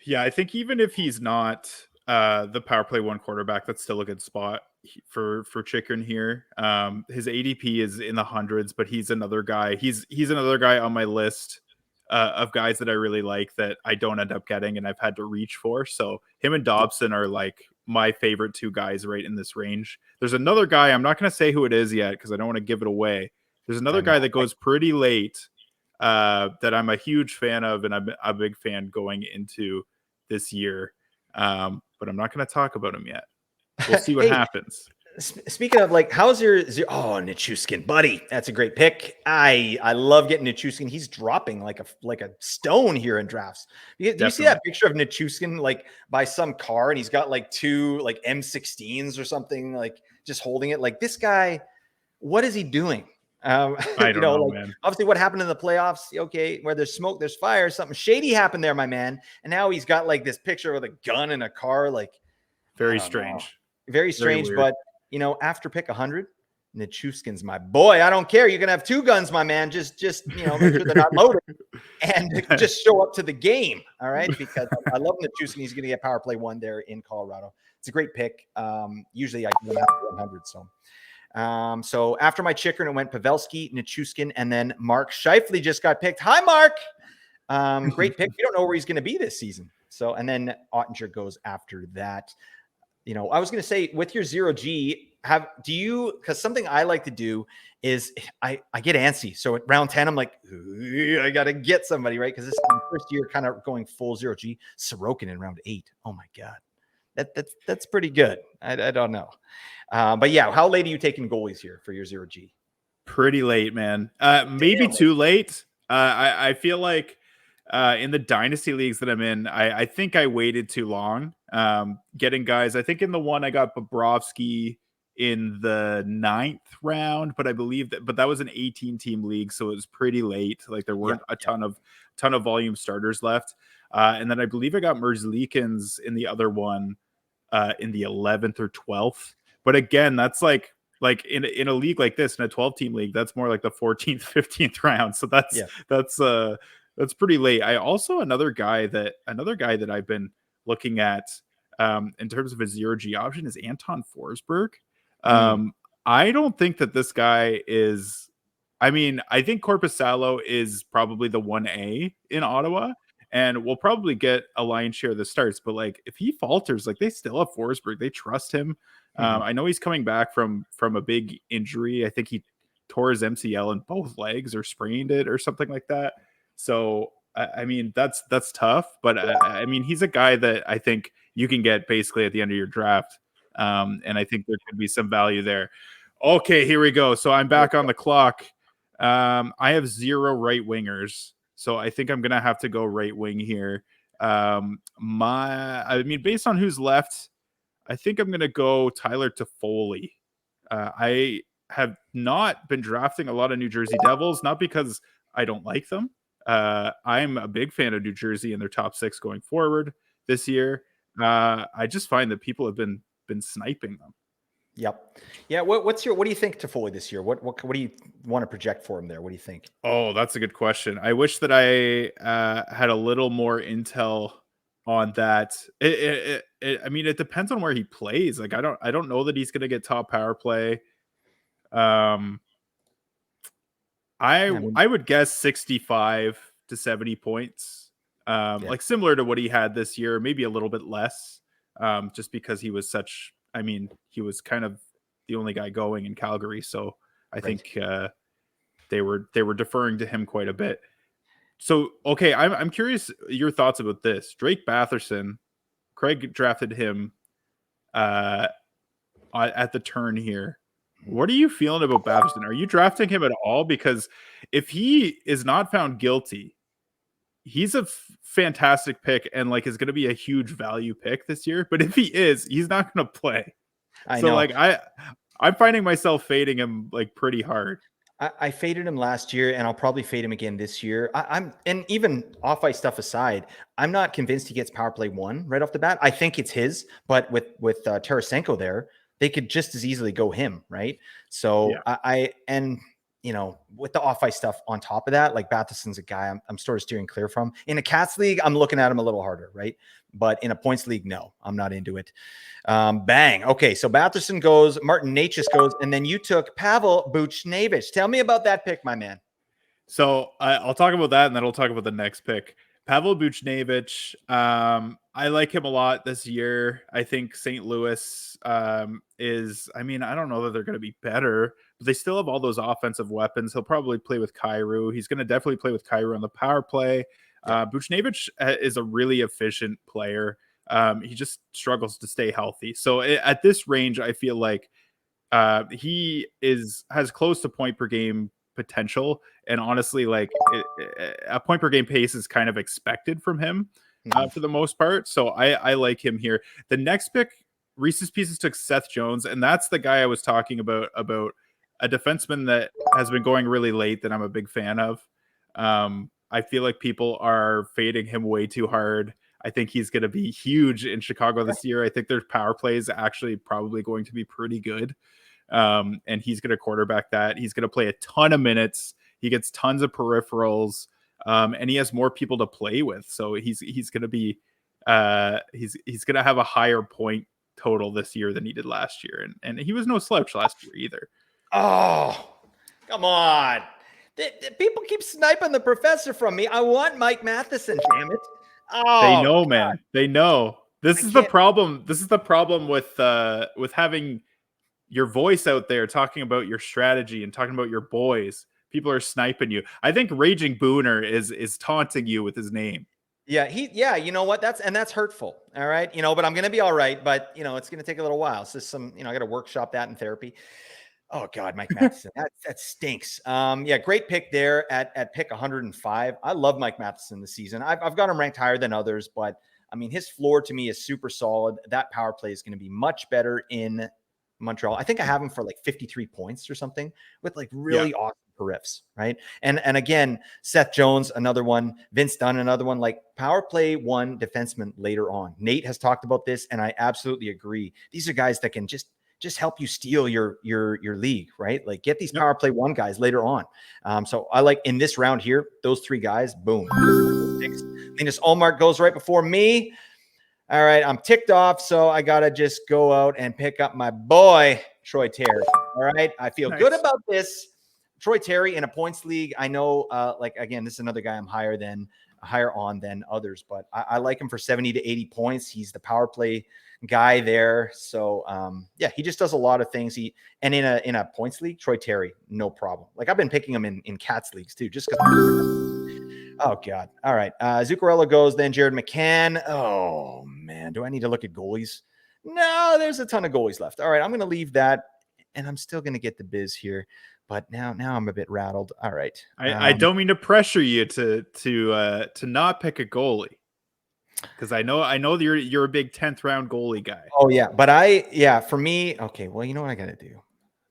Yeah, I think even if he's not the power play 1 quarterback, that's still a good spot for Chicken here. His ADP is in the hundreds, but he's another guy. He's another guy on my list of guys that I really like that I don't end up getting and I've had to reach for. So him and Dobson are like my favorite 2 guys right in this range. There's another guy, I'm not going to say who it is yet because I don't want to give it away. There's another guy that goes pretty late that I'm a huge fan of, and I'm a big fan going into this year. But I'm not going to talk about him yet. We'll see what happens. Speaking of how's your Nichushkin, buddy? That's a great pick. I love getting Nichushkin. He's dropping like a stone here in drafts. Do you see that picture of Nichushkin by some car and he's got 2 M16s or something just holding it? This guy, what is he doing? I don't know, man. Obviously what happened in the playoffs, okay, where there's smoke, there's fire, something shady happened there, my man. And now he's got this picture with a gun in a car, very strange. Very strange, but after pick 100, Nichushkin's my boy. I don't care. You can have 2 guns, my man. Just make sure they're not loaded and just show up to the game. All right. Because I love Nichushkin. He's going to get power play 1 there in Colorado. It's a great pick. Usually I go after 100. So after my Chikrin, it went Pavelski, Nichushkin, and then Mark Scheifele just got picked. Hi, Mark. Great pick. We don't know where he's going to be this season. So, and then Ottinger goes after that. I was going to say with your 0G, because something I like to do is I get antsy. So at round 10, I'm like, I got to get somebody, right? Because this is the first year kind of going full 0G. Sorokin in round 8. Oh my God. That's pretty good. I don't know. But yeah, how late are you taking goalies here for your 0G? Pretty late, man. Maybe too late. I feel like in the dynasty leagues that I'm in, I think I waited too long getting guys. I think in the one I got Bobrovsky in the 9th round, but I believe that was an 18-team league, so it was pretty late. There weren't a ton of volume starters left. And then I believe I got Merzlikins in the other one in the 11th or 12th. But again, that's like in a league like this, in a 12-team league, that's more like the 14th, 15th round. So that's pretty late. I also another guy that I've been looking at in terms of a 0G option is Anton Forsberg. I don't think that this guy is. I mean, I think Korpisalo is probably the 1A in Ottawa, and we'll probably get a lion's share of the starts. But if he falters, they still have Forsberg. They trust him. I know he's coming back from a big injury. I think he tore his MCL in both legs or sprained it or something like that. So I mean, that's tough. But I mean, he's a guy that I think you can get basically at the end of your draft. And I think there could be some value there. Okay, here we go. So I'm back on the clock. I have 0 right wingers. So I think I'm going to have to go right wing here. I mean, based on who's left, I think I'm going to go Tyler Toffoli. I have not been drafting a lot of New Jersey Devils, not because I don't like them. I'm a big fan of New Jersey and their top 6 going forward this year. I just find that people have been sniping them. Yep. Yeah. What do you think Toffoli this year? What do you want to project for him there? What do you think? Oh, that's a good question. I wish that I had a little more intel on that. I mean, it depends on where he plays. I don't know that he's going to get top power play. I would guess 65 to 70 points. Similar to what he had this year, maybe a little bit less. Just because he was he was kind of the only guy going in Calgary. So I think they were deferring to him quite a bit. So okay, I'm curious your thoughts about this. Drake Batherson, Craig drafted him at the turn here. What are you feeling about Batherson? Are you drafting him at all? Because if he is not found guilty, he's a fantastic pick and like is going to be a huge value pick this year. But if he is, he's not going to play. I So know. like I'm finding myself fading him like pretty hard. I faded him last year, and I'll probably fade him again this year. And even off ice stuff aside, I'm not convinced he gets power play one right off the bat. I think it's his, but with Tarasenko there, they could just as easily go him, right? So Yeah. and with the off ice stuff on top of that, like Batherson's a guy I'm sort of steering clear from. In a Cats league, I'm looking at him a little harder, right? But in a points league, no, I'm not into it. Bang. Okay, so Batherson goes, Martin Necas goes, and then you took Pavel Buchnevich. Tell me about that pick, my man. So I'll talk about that, and then I'll talk about the next pick. Pavel Buchnevich, I like him a lot this year. I think St. Louis is, I mean, I don't know that they're going to be better, but they still have all those offensive weapons. He'll probably play with Kyrou. He's going to definitely play with Kyrou on the power play. Buchnevich is a really efficient player. He just struggles to stay healthy. So at this range, I feel like he has close to point per game potential, and honestly, like a point per game pace is kind of expected from him for the most part. So I like him here. The next pick, Reese's Pieces took Seth Jones, and that's the guy I was talking about a defenseman that has been going really late that I'm a big fan of. I feel like people are fading him way too hard. I think he's going to be huge in Chicago this year. I think their power play is actually probably going to be pretty good. And he's going to quarterback that. He's going to play a ton of minutes. He gets tons of peripherals, and he has more people to play with. So he's going to be he's going to have a higher point total this year than he did last year, and he was no slouch last year either. Oh, come on! People keep sniping the professor from me. I want Mike Matheson. Damn it! Oh, they know, God. man. They know. This is the problem. This is the problem with having your voice out there talking about your strategy and talking about your boys. People are sniping you. I think Raging Booner is taunting you with his name. Yeah, you know what? That's hurtful. All right. But I'm gonna be all right. But it's gonna take a little while. So I gotta workshop that in therapy. Oh God, Mike Matheson. that stinks. Yeah, great pick there at pick 105. I love Mike Matheson this season. I've got him ranked higher than others, but I mean his floor to me is super solid. That power play is going to be much better in Montreal. I think I have him for like 53 points or something with like really awesome riffs, right? And again, Seth Jones, another one, Vince Dunn, another one, like power play one defenseman later on. Nate has talked about this, and I absolutely agree. These are guys that can just help you steal your league, right? Like get these power play one guys later on. So I like in this round here, those three guys, boom. Linus Ullmark goes right before me. All right, I'm ticked off, so I got to just go out and pick up my boy, Troy Terry. All right, I feel good about this. Troy Terry in a points league. I know, like, again, this is another guy I'm higher on than others, but I like him for 70 to 80 points. He's the power play guy there. So, yeah, he just does a lot of things. And in a points league, Troy Terry, no problem. Like, I've been picking him in Cats leagues too, just because. Oh, God. All right. Zuccarello goes, then Jared McCann. Oh, man. Do I need to look at goalies? No, there's a ton of goalies left. All right. I'm going to leave that, and I'm still going to get the biz here. But now I'm a bit rattled. All right. I don't mean to pressure you to not pick a goalie, because I know you're a big 10th round goalie guy. Oh, yeah. But for me, okay, well, you know what I got to do?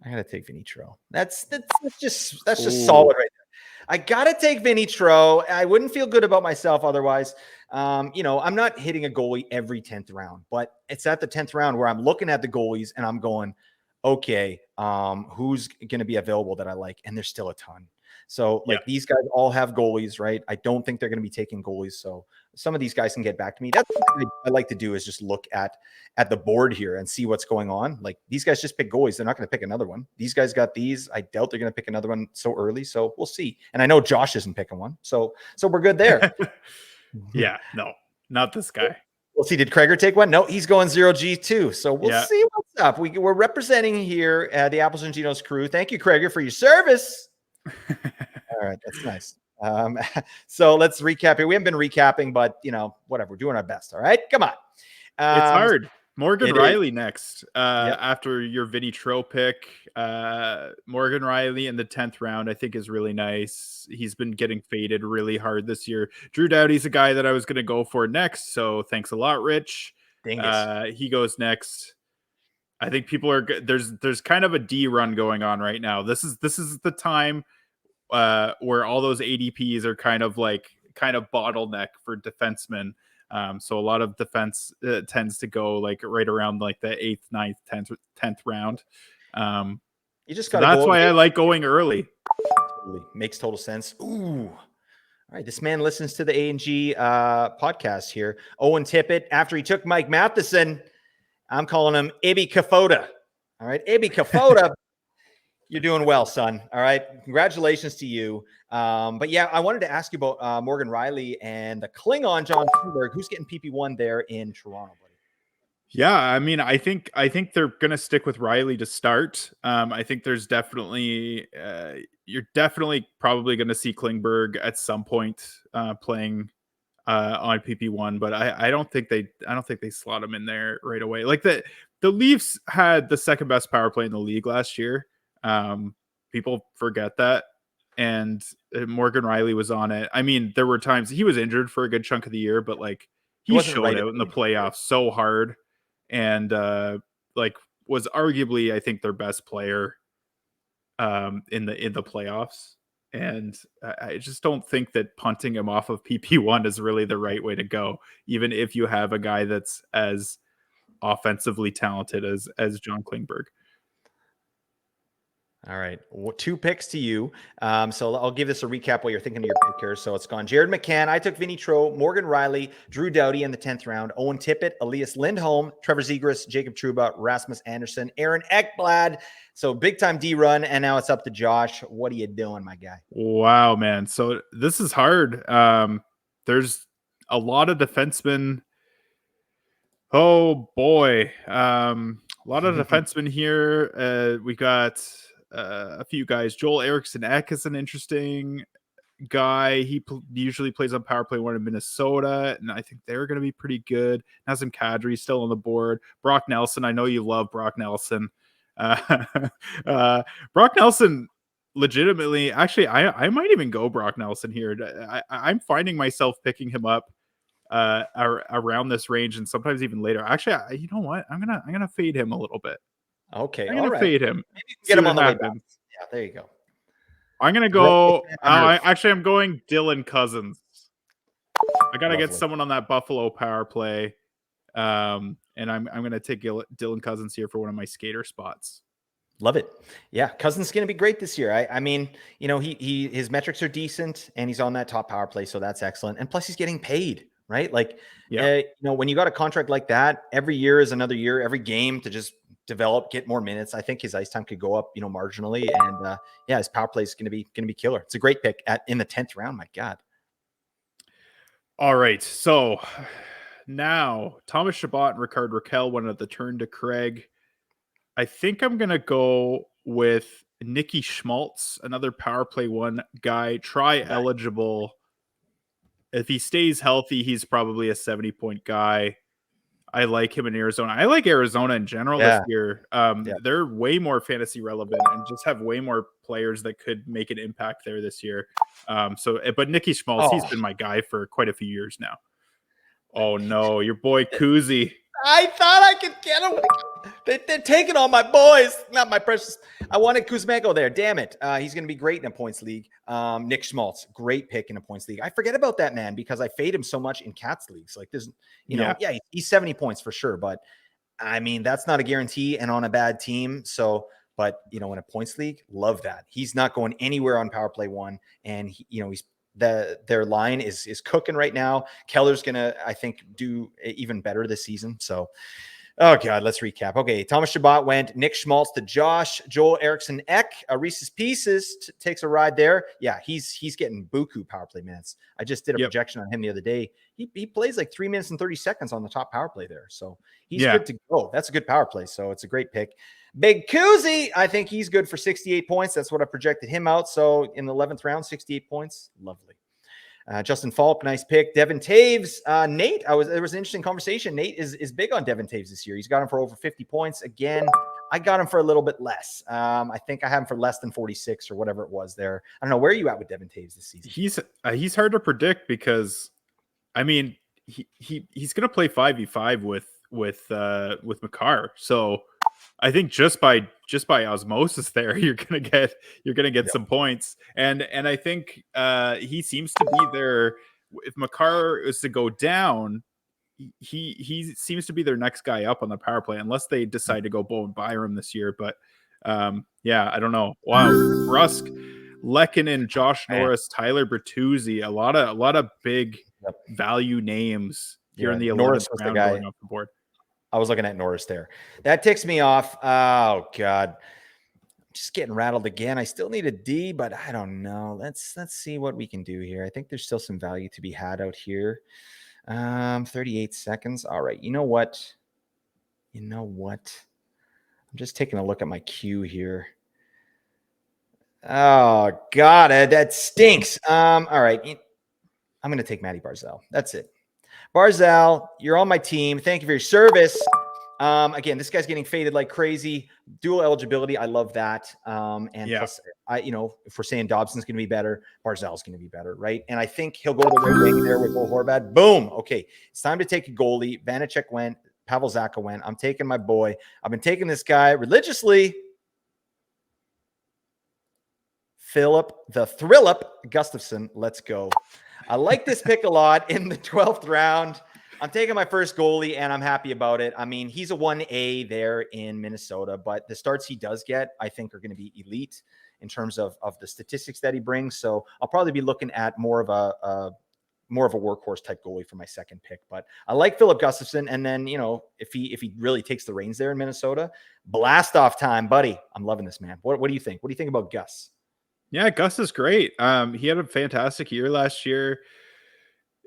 I got to take Vinny Tro. That's just solid right there. I got to take Vinny Tro. I wouldn't feel good about myself otherwise. I'm not hitting a goalie every 10th round, but it's at the 10th round where I'm looking at the goalies and I'm going, okay, who's going to be available that I like? And there's still a ton. So like these guys all have goalies, right? I don't think they're going to be taking goalies. So some of these guys can get back to me. That's what I like to do, is just look at the board here and see what's going on. Like these guys just pick goalies. They're not going to pick another one. These guys got these. I doubt they're going to pick another one so early. So we'll see. And I know Josh isn't picking one. So we're good there. Yeah, no, not this guy. We'll see. Did Krager take one? No, he's going 0G too. So we'll see what's up. We're representing here the Apples and Genos crew. Thank you, Krager, for your service. All right, that's nice. So let's recap here. We haven't been recapping, but whatever. We're doing our best. All right, come on. It's hard. Morgan It is. Riley next. Yep. After your Vinny Tro pick, Morgan Riley in the 10th round, I think is really nice. He's been getting faded really hard this year. Drew Doughty's a guy that I was going to go for next. So thanks a lot, Rich. Dingus. He goes next. I think people are there's kind of a D run going on right now. This is the time where all those ADPs are kind of bottleneck for defensemen. So a lot of defense tends to go like right around like the 8th, 9th, 10th round. You just So got to that's go. why I like going early. Totally. Makes total sense. Ooh. All right. This man listens to the A&G podcast here. Owen Tippett, after he took Mike Matheson, I'm calling him Ibi Kafota. All right. Ibi Kafota. You're doing well, son. All right. Congratulations to you. But yeah, I wanted to ask you about Morgan Riley and the Klingon John Klingberg. Who's getting PP1 there in Toronto, buddy? Yeah, I mean, I think they're gonna stick with Riley to start. I think there's definitely you're definitely probably gonna see Klingberg at some point playing on PP1, but I don't think they slot him in there right away. Like the Leafs had the second best power play in the league last year. People forget that. And Morgan Riley was on it. I mean, there were times he was injured for a good chunk of the year, but like he showed right out in the playoffs so hard, and like was arguably I think their best player in the playoffs. And I just don't think that punting him off of PP1 is really the right way to go, even if you have a guy that's as offensively talented as John Klingberg. All right. 2 picks to you. So I'll give this a recap while you're thinking of your pick here. So it's gone Jared McCann. I took Vinny Tro, Morgan Riley, Drew Doughty in the 10th round, Owen Tippett, Elias Lindholm, Trevor Zegras, Jacob Trouba, Rasmus Anderson, Aaron Ekblad. So big time D run. And now it's up to Josh. What are you doing, my guy? Wow, man. So this is hard. There's a lot of defensemen. Oh boy. A lot of defensemen here. We got a few guys. Joel Eriksson Ek is an interesting guy. He usually plays on power play 1 in Minnesota, and I think they're going to be pretty good. Nazem Kadri still on the board. Brock Nelson. I know you love Brock Nelson. Brock Nelson, legitimately, actually, I might even go Brock Nelson here. I'm finding myself picking him up around this range, and sometimes even later. Actually, you know what? I'm gonna fade him a little bit. Okay. I'm gonna fade him. Maybe you can get him on the way back. Yeah, there you go. I'm gonna go. I'm going Dylan Cousins. I gotta get someone on that Buffalo power play, and I'm gonna take Dylan Cousins here for one of my skater spots. Love it. Yeah, Cousins is going to be great this year. I mean, his metrics are decent, and he's on that top power play, so that's excellent. And plus, he's getting paid, right? Like, when you got a contract like that, every year is another year. Every game to just develop, get more minutes. I think his ice time could go up, marginally, and his power play is going to be killer. It's a great pick in the 10th round. My God. All right, so now Thomas Chabot and Ricard Raquel went at the turn to Craig. I think I'm going to go with Nicky Schmaltz, another power play 1 guy, eligible. If he stays healthy, he's probably a 70-point guy. I like him in Arizona. I like Arizona in general this year. They're way more fantasy relevant and just have way more players that could make an impact there this year. But Nicky Schmaltz, he's been my guy for quite a few years now. Oh no, your boy Kuzi. I thought I could get him. They're taking all my boys. Not my precious. I wanted Kuzmenko there. Damn it. He's going to be great in a points league. Nick Schmaltz, great pick in a points league. I forget about that man because I fade him so much in Cats leagues. Like there's, he's 70 points for sure. But I mean, that's not a guarantee and on a bad team. So, but in a points league, love that. He's not going anywhere on power play 1. And he's their line is cooking right now. Keller's gonna, I think, do even better this season. So Oh, God, let's recap. Okay, Thomas Chabot went, Nick Schmaltz to Josh, Joel Eriksson Ek, Reese's Pieces takes a ride there. Yeah, he's getting buku power play minutes. I just did a Yep. projection on him the other day. He plays like 3 minutes and 30 seconds on the top power play there. So he's Yeah. good to go. That's a good power play. So it's a great pick. Big Koozie, I think he's good for 68 points. That's what I projected him out. So in the 11th round, 68 points. Lovely. Justin Falk, nice pick. Devin Taves, Nate. There was an interesting conversation. Nate is big on Devin Taves this year. He's got him for over 50 points. Again, I got him for a little bit less. I think I have him for less than 46 or whatever it was there. I don't know. Where are you at with Devin Taves this season? He's hard to predict because, I mean, he's going to play 5v5 with Makar. So I think just by osmosis there, you're gonna get some points, and I think he seems to be there. If Makar is to go down, he seems to be their next guy up on the power play, unless they decide to go Bowen Byram this year. But yeah, I don't know. Wow, Rusk, Lehkonen, Josh Norris, Tyler Bertuzzi, a lot of big value names here in the 11th round going off the board. I was looking at Norris there. That ticks me off. Oh, God. Just getting rattled again. I still need a D, but I don't know. Let's see what we can do here. I think there's still some value to be had out here. 38 seconds. All right. You know what? I'm just taking a look at my queue here. Oh, God. That stinks. All right. I'm going to take Matty Barzal. That's it. Barzal, you're on my team. Thank you for your service. Again, this guy's getting faded like crazy. Dual eligibility, I love that. Plus, if we're saying Dobson's going to be better, Barzal's going to be better, right? And I think he'll go to the right wing there with Bo Horvat. Boom. Okay, it's time to take a goalie. Vanacek went. Pavel Zacha went. I'm taking my boy. I've been taking this guy religiously. Philip the Thrillup Gustafson. Let's go. I like this pick a lot in the 12th round. I'm taking my first goalie, and I'm happy about it. I mean, he's a 1A there in Minnesota, but the starts he does get, I think, are going to be elite in terms of the statistics that he brings. So I'll probably be looking at more of a workhorse type goalie for my second pick. But I like Philip Gustafson, and then if he really takes the reins there in Minnesota, blast off time, buddy. I'm loving this, man. What do you think? What do you think about Gus? Yeah, Gus is great. He had a fantastic year last year.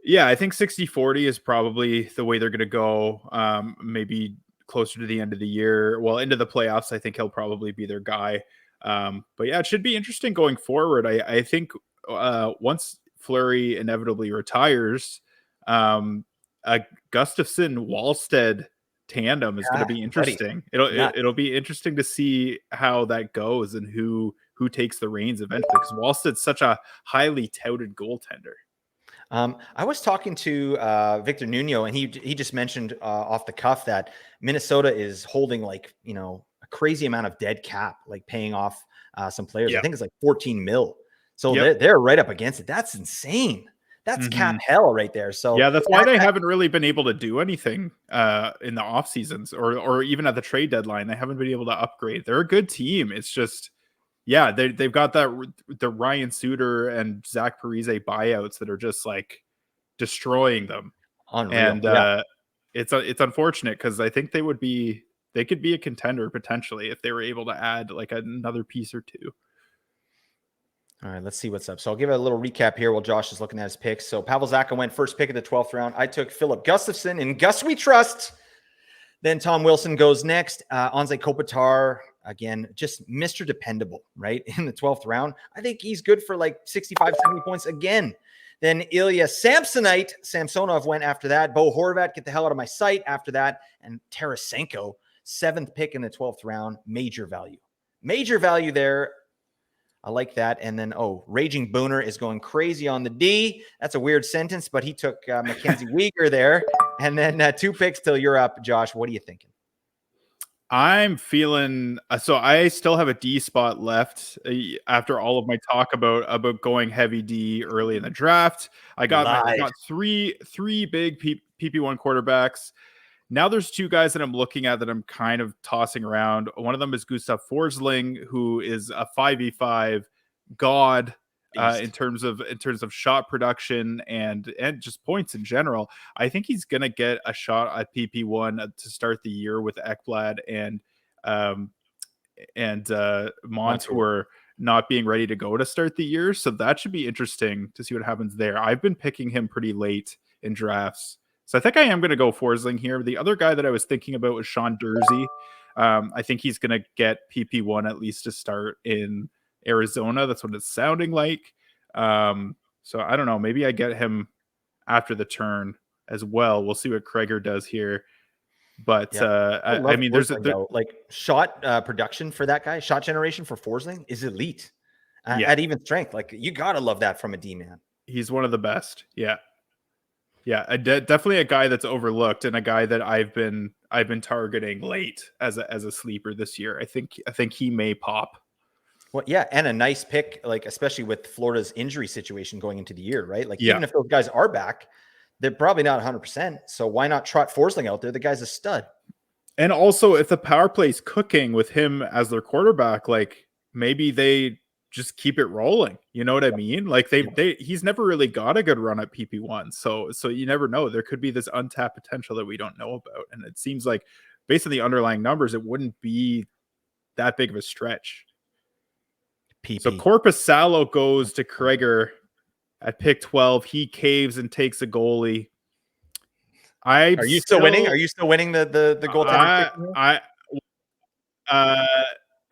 Yeah, I think 60-40 is probably the way they're going to go. Maybe closer to the end of the year. Well, into the playoffs, I think he'll probably be their guy. But yeah, it should be interesting going forward. I think once Fleury inevitably retires, a Gustafson-Wallstead tandem is going to be interesting. It'll be interesting to see how that goes and who takes the reins eventually, because Wallstead's such a highly touted goaltender. I was talking to Victor Nuno, and he just mentioned off the cuff that Minnesota is holding a crazy amount of dead cap, like paying off some players. Yeah. I think it's like 14 mil. So they're right up against it. That's insane. That's cap hell right there. So yeah, that's why they haven't really been able to do anything in the off seasons or even at the trade deadline. They haven't been able to upgrade. They're a good team. It's just, yeah, they've got the Ryan Suter and Zach Parise buyouts that are just like destroying them. Unreal. And it's unfortunate because I think they could be a contender potentially if they were able to add like another piece or two. All right, let's see what's up. So I'll give a little recap here while Josh is looking at his picks. So Pavel Zacha went first pick of the 12th round. I took Philip Gustafson, and Gus we trust. Then Tom Wilson goes next. Anze Kopitar, again, just Mr. Dependable, right? In the 12th round. I think he's good for like 65, 70 points again. Then Ilya Samsonov went after that. Bo Horvat, get the hell out of my sight after that. And Tarasenko, 7th pick in the 12th round. Major value. Major value there. I like that. And then, Raging Booner is going crazy on the D. That's a weird sentence, but he took Mackenzie Weegar there. And then 2 picks till you're up, Josh. What are you thinking? I'm feeling so I still have a D spot left after all of my talk about going heavy D early in the draft. I got three big PP1 quarterbacks. Now there's 2 guys that I'm looking at that I'm kind of tossing around. One of them is Gustav Forsling, who is a 5v5 god. in beast. terms of shot production and just points in general. I think he's gonna get a shot at PP1 to start the year with Ekblad um, and Montour not being ready to go to start the year. So that should be interesting to see what happens there. I've been picking him pretty late in drafts. So I think I am going to go Forsling here. The other guy that I was thinking about was Sean Dursey. I think he's going to get PP1 at least to start in Arizona. That's what it's sounding like. So I don't know. Maybe I get him after the turn as well. We'll see what Kreger does here. But Yeah. I I love mean, Forsling though. Like shot production for that guy, shot generation for Forsling is elite at even strength. Like you gotta love that from a D man. He's one of the best. Yeah, definitely a guy that's overlooked and a guy that I've been targeting late as a sleeper this year. I think he may pop. Well, yeah, and a nice pick, like especially with Florida's injury situation going into the year, right? Like Yeah. even if those guys are back, they're probably not 100%. So why not trot Forsling out there? The guy's a stud. And also, if the power play's cooking with him as their quarterback, like maybe they just keep it rolling. You know what I mean? Like he's never really got a good run at PP1. So you never know. There could be this untapped potential that we don't know about. And it seems like based on the underlying numbers, it wouldn't be that big of a stretch. PP. So Korpisalo goes to Kreger at pick 12. He caves and takes a goalie. Are you still winning? Are you still winning the goaltender?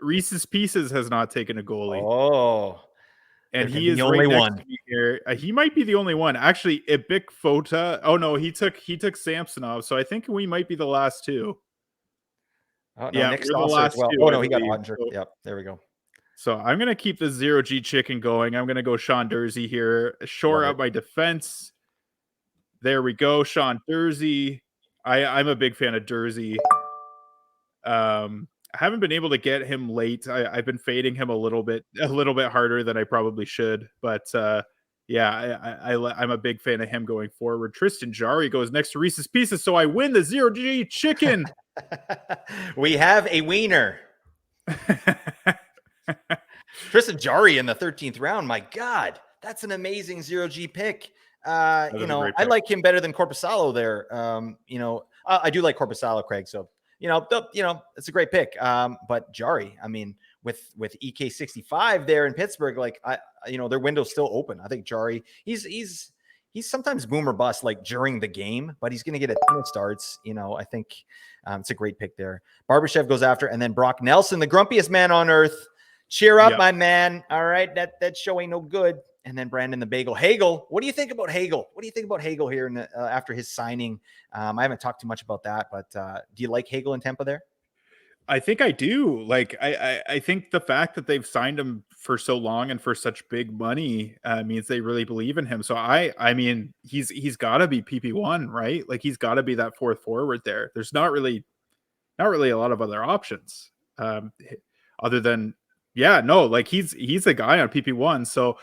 Reese's Pieces has not taken a goalie. Oh, and he is the only one here. He might be the only one. Actually, Ibik Fota. Oh no, he took Samsonov. So I think we might be the last two. Oh, no, Nick we're the last two. Oh no, he got Ottinger. So, yep, there we go. So I'm gonna keep the 0G chicken going. I'm gonna go Sean Dursey here. Shore up my defense. There we go, Sean Dursey. I'm a big fan of Dursey. I haven't been able to get him late. I've been fading him a little bit harder than I probably should. But yeah, I'm a big fan of him going forward. Tristan Jarry goes next to Reese's Pieces, so I win the 0G chicken. We have a wiener. Tristan Jarry in the 13th round. My God, that's an amazing 0G pick. Pick. I like him better than Korpisalo there. I do like Korpisalo, Craig. So it's a great pick. But Jarry, I mean, with EK65 there in Pittsburgh, like their window's still open. I think Jarry, he's sometimes boom or bust like during the game, but he's going to get a ton of starts. I think it's a great pick there. Barbashev goes after, and then Brock Nelson, the grumpiest man on earth. Cheer up, my man. All right, that show ain't no good. And then Brandon the Bagel. Hagel, what do you think about Hagel? What do you think about Hagel here after his signing? I haven't talked too much about that, but do you like Hagel in Tampa there? I think I do. Like, I think the fact that they've signed him for so long and for such big money means they really believe in him. So I mean, he's got to be PP1, right? Like he's got to be that fourth forward there. There's not really a lot of other options other than. Yeah, no, like he's a guy on PP1. So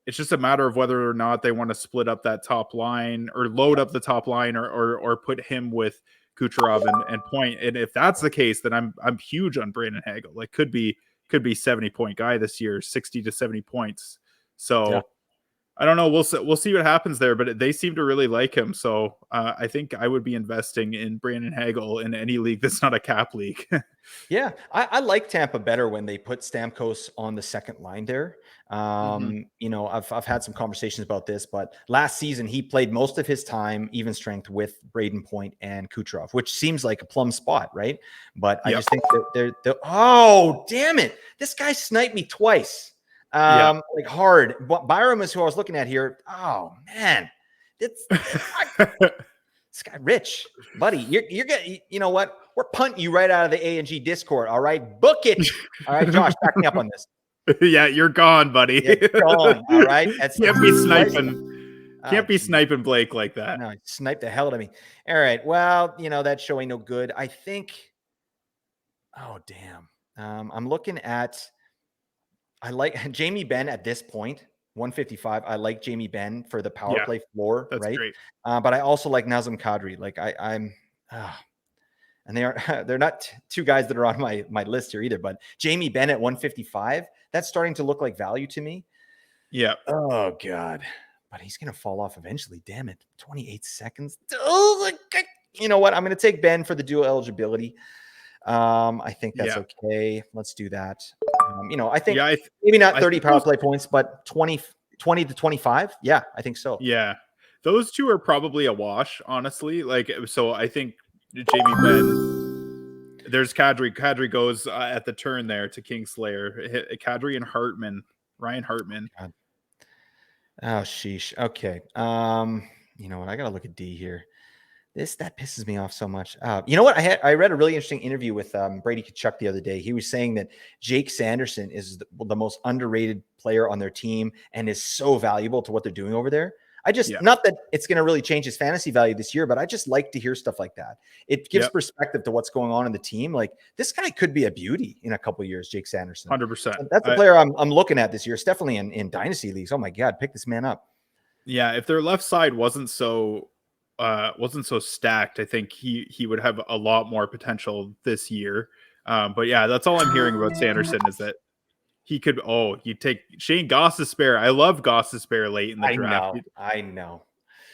it's just a matter of whether or not they want to split up that top line or load up the top line or put him with Kucherov and Point. And if that's the case, then I'm huge on Brandon Hagel. Like could be 70-point guy this year, 60 to 70 points. So yeah. I don't know. We'll see what happens there, but they seem to really like him. So I think I would be investing in Brandon Hagel in any league that's not a cap league. Yeah, I like Tampa better when they put Stamkos on the second line there. I've had some conversations about this, but last season he played most of his time even strength with Braden Point and Kucherov, which seems like a plum spot, right? But I just think they're oh, damn it. This guy sniped me twice. Like hard. Byram is who I was looking at here. Oh man, this guy Rich, buddy. You're getting. You know what? We're punting you right out of the A&G Discord. All right, book it. All right, Josh, back me up on this. Yeah, you're gone, buddy. You're gone. All right, that's can't be sniping. Can't be sniping Blake like that. No, snipe the hell out of me. All right. Well, that show ain't no good. I think. Oh damn. I'm looking at. I like Jamie Benn at this point, 155. I like Jamie Benn for the power play floor, that's right? Great. But I also like Nazem Kadri. Like and they're not two guys that are on my list here either. But Jamie Benn at 155, that's starting to look like value to me. Yeah. Oh God, but he's gonna fall off eventually. Damn it, 28 seconds. Oh, you know what? I'm gonna take Ben for the dual eligibility. I think that's okay. Let's do that. I think maybe not 30 power play points, but 20 to 25. Yeah, I think so. Yeah. Those two are probably a wash, honestly. Like, so I think Jamie Benn, there's Kadri. Kadri goes at the turn there to Kingslayer. Kadri and Ryan Hartman. God. Oh, sheesh. Okay. You know what? I got to look at D here. That pisses me off so much. You know what? I read a really interesting interview with Brady Tkachuk the other day. He was saying that Jake Sanderson is the most underrated player on their team and is so valuable to what they're doing over there. Not that it's going to really change his fantasy value this year, but I just like to hear stuff like that. It gives perspective to what's going on in the team. Like, this guy could be a beauty in a couple of years, Jake Sanderson. 100%. That's the player I'm looking at this year. It's definitely in dynasty leagues. Oh my God, pick this man up. Yeah, if their left side wasn't so stacked, I think he would have a lot more potential this year. But yeah, that's all I'm hearing about Sanderson is that he could. Oh, you take Shane Gostisbehere. I love Gostisbehere late in the draft. I know.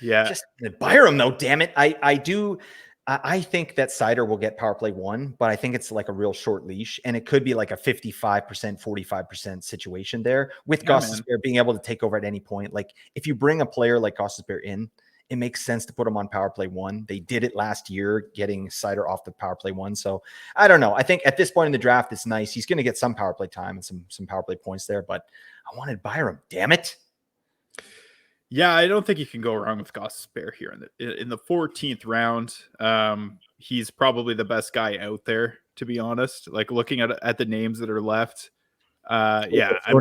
Yeah, just Byram though. Damn it, I do. I think that Sider will get power play 1, but I think it's like a real short leash, and it could be like a 55%, 45% situation there with Gostisbehere being able to take over at any point. Like, if you bring a player like Gostisbehere in, it makes sense to put him on power play 1. They did it last year, getting Sider off the power play 1. So I don't know. I think at this point in the draft, it's nice. He's going to get some power play time and some power play points there, but I wanted Byram. Damn it. Yeah, I don't think you can go wrong with Gostisbehere here in the 14th round. He's probably the best guy out there, to be honest. Like, looking at the names that are left. Yeah, I'm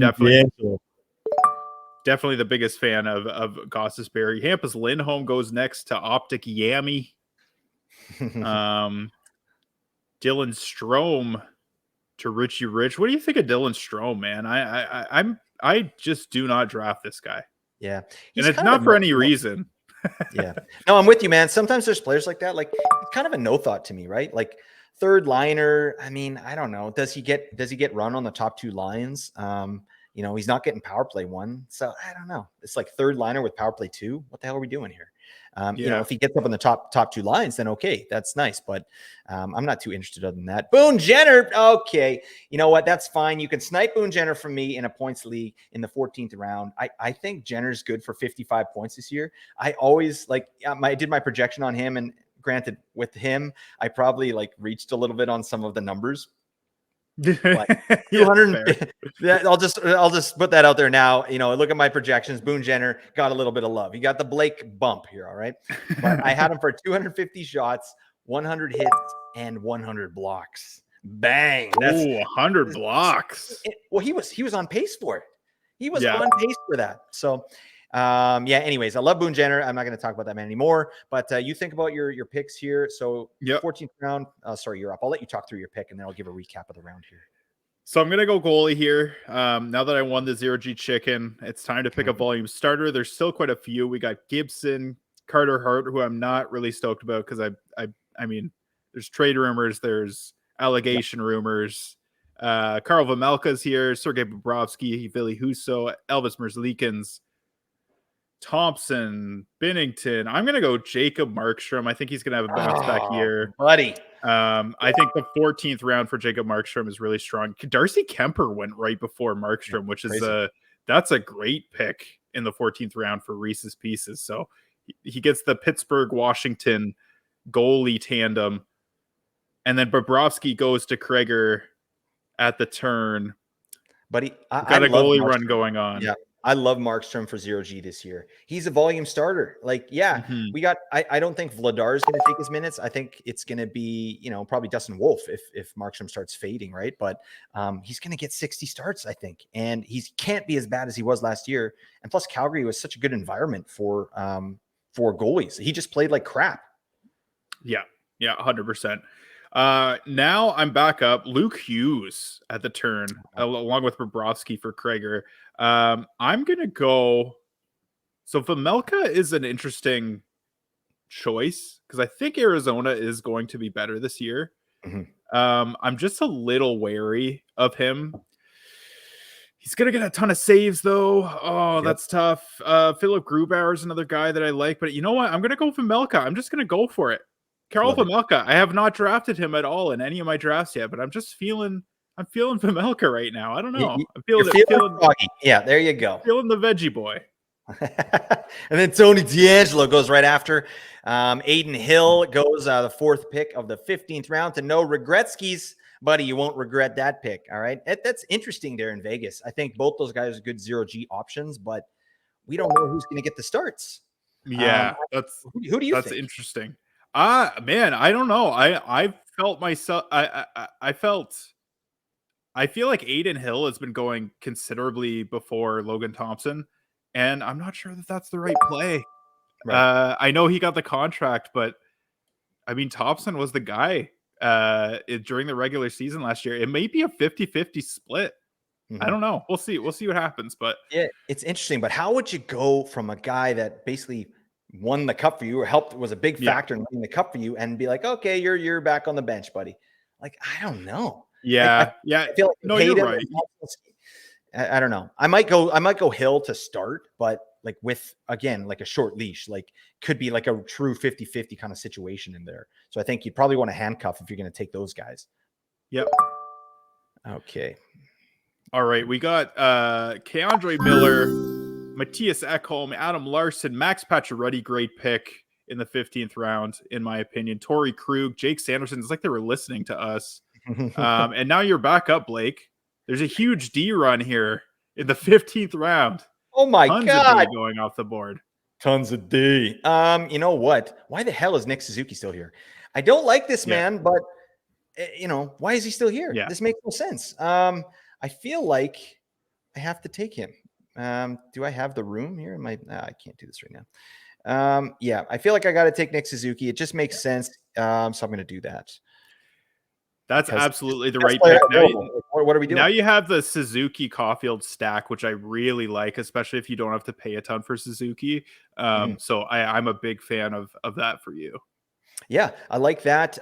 definitely the biggest fan of Gostisbehere. Hampus Lindholm goes next to Optic Yami. Dylan Strome to Richie Rich. What do you think of Dylan Strome, man? I just do not draft this guy. Yeah. And it's not for any reason. Yeah. No, I'm with you, man. Sometimes there's players like that. Like, it's kind of a no thought to me, right? Like, third liner. I mean, I don't know. Does he get run on the top 2 lines? He's not getting power play 1. So I don't know. It's like third liner with power play 2. What the hell are we doing here? If he gets up in the top 2 lines, then okay, that's nice. But I'm not too interested other than that. Boone Jenner. Okay. You know what? That's fine. You can snipe Boone Jenner from me in a points league in the 14th round. I think Jenner's good for 55 points this year. I always I did my projection on him, and granted, with him, I probably reached a little bit on some of the numbers. Like 200. Yeah, I'll just put that out there now. Look at my projections. Boone Jenner got a little bit of love. He got the Blake bump here. All right. But I had him for 250 shots, 100 hits, and 100 blocks. Bang. That's 100 blocks. He was on pace for it. He was on pace for that. So anyways, I love Boone Jenner. I'm not going to talk about that man anymore, but you think about your picks here. So 14th round, sorry, you're up. I'll let you talk through your pick, and then I'll give a recap of the round here. So I'm going to go goalie here. Now that I won the 0G chicken, it's time to pick a volume starter. There's still quite a few. We got Gibson, Carter Hart, who I'm not really stoked about because I mean, there's trade rumors, there's allegation rumors. Karl Vejmelka's here, Sergei Bobrovsky, Ville Husso, Elvis Merzlikins, Thompson, Binnington. I'm going to go Jacob Markstrom. I think he's going to have a bounce back year. Buddy. I think the 14th round for Jacob Markstrom is really strong. Darcy Kemper went right before Markstrom, which is that's a great pick in the 14th round for Reese's Pieces. So he gets the Pittsburgh-Washington goalie tandem. And then Bobrovsky goes to Kreger at the turn. Buddy, got a goalie run going on. Yeah. I love Markstrom for 0G this year. He's a volume starter. We got, I don't think Vladar is going to take his minutes. I think it's going to be, probably Dustin Wolf if Markstrom starts fading, right? But he's going to get 60 starts, I think. And he can't be as bad as he was last year. And plus Calgary was such a good environment for goalies. He just played like crap. Yeah. Yeah. 100%. Now I'm back up. Luke Hughes at the turn, along with Bobrovsky for Kreger. I'm going to go. So Vejmelka is an interesting choice because I think Arizona is going to be better this year. Mhm. I'm just a little wary of him. He's gonna get a ton of saves though. Oh, Yep. that's tough. Philip Grubauer is another guy that I like, but you know what? I'm gonna go for Melka. I'm just gonna go for it. Karel Love it. Vejmelka. I have not drafted him at all in any of my drafts yet, but I'm feeling Vejmelka right now. I don't You, know. you- I'm you're feeling it, feeling feeling froggy. Yeah, there you go. feeling the veggie boy. And then Tony D'Angelo goes right after. Aiden Hill goes the fourth pick of the 15th round to no regretskis. Buddy, you won't regret that pick. All right. That's interesting there in Vegas. I think both those guys are good 0G options, but we don't know who's going to get the starts. Yeah, Who do you that's think? interesting. Man, I don't know. I felt myself. I feel like Aiden Hill has been going considerably before Logan Thompson, and I'm not sure that that's the right play. Right. I know he got the contract, but I mean, Thompson was the guy during the regular season last year. It may be a 50-50 split. I Mhm. don't know. We'll see. We'll see what happens. But Yeah, it's interesting. But how would you go from a guy that basically won the cup for you or helped was a big yeah, factor in winning the cup for you and be like, okay, you're back on the bench, buddy? Like, I don't know. I yeah, yeah. feel like No, you you're paid him. right. I don't know. I might go Hill to start, but like with again, like a short leash, like could be like a true 50-50 kind of situation in there. So I think you'd probably want to handcuff if you're going to take those guys. Yep. Okay. All right, we got Keandre Miller, Matthias Ekholm, Adam Larson, Max Pacioretty, great pick in the 15th round, in my opinion. Torrey Krug, Jake Sanderson. It's like they were listening to us. And now you're back up, Blake. There's a huge D run here in the 15th round. Oh my Tons of God. D going off the board. Tons of D. You know what? Why the hell is Nick Suzuki still here? I don't like this Yeah. man, but why is he still here? Yeah. This makes no sense. I feel like I have to take him. Do I have the room here? I can't do this right now. Yeah, I feel like I got to take Nick Suzuki. It just makes sense. So I'm going to do that. That's Because absolutely the best right player pick. available. What are we Now doing? you have the Suzuki Caulfield stack, which I really like, especially if you don't have to pay a ton for Suzuki. Mhm. So I'm a big fan of that for you. Yeah, I like that.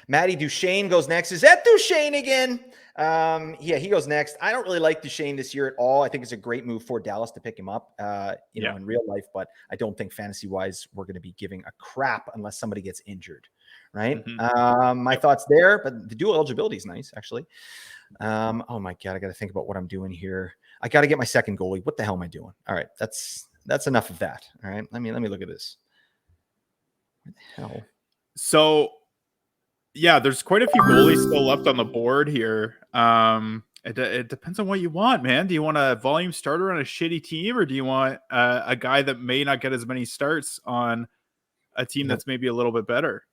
Matty Duchesne goes next. Is that Duchesne again? Yeah, he goes next. I don't really like Duchesne this year at all. I think it's a great move for Dallas to pick him up, Yeah. in real life, but I don't think fantasy wise we're going to be giving a crap unless somebody gets injured, right? My Yep. thoughts there, but the dual eligibility is nice, actually. Oh my God, I got to think about what I'm doing here. I got to get my second goalie. What the hell am I doing? All right, that's enough of that. All right, let me look at this. What the hell? So yeah, there's quite a few goalies still left on the board here. It depends on what you want, man. Do you want a volume starter on a shitty team, or do you want a guy that may not get as many starts on a team that's maybe a little bit better?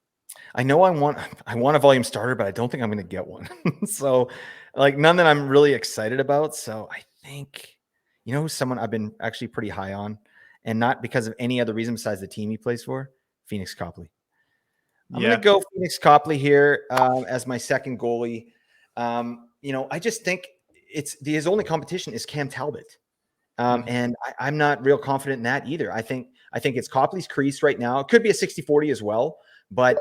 I know I want a volume starter, but I don't think I'm going to get one. So, like none that I'm really excited about. So I think, who's someone I've been actually pretty high on, and not because of any other reason besides the team he plays for, Phoenix Copley. I'm going to Yeah. go Phoenix Copley here as my second goalie. I just think his only competition is Cam Talbot. And I'm not real confident in that either. I think it's Copley's crease right now. It could be a 60-40 as well, but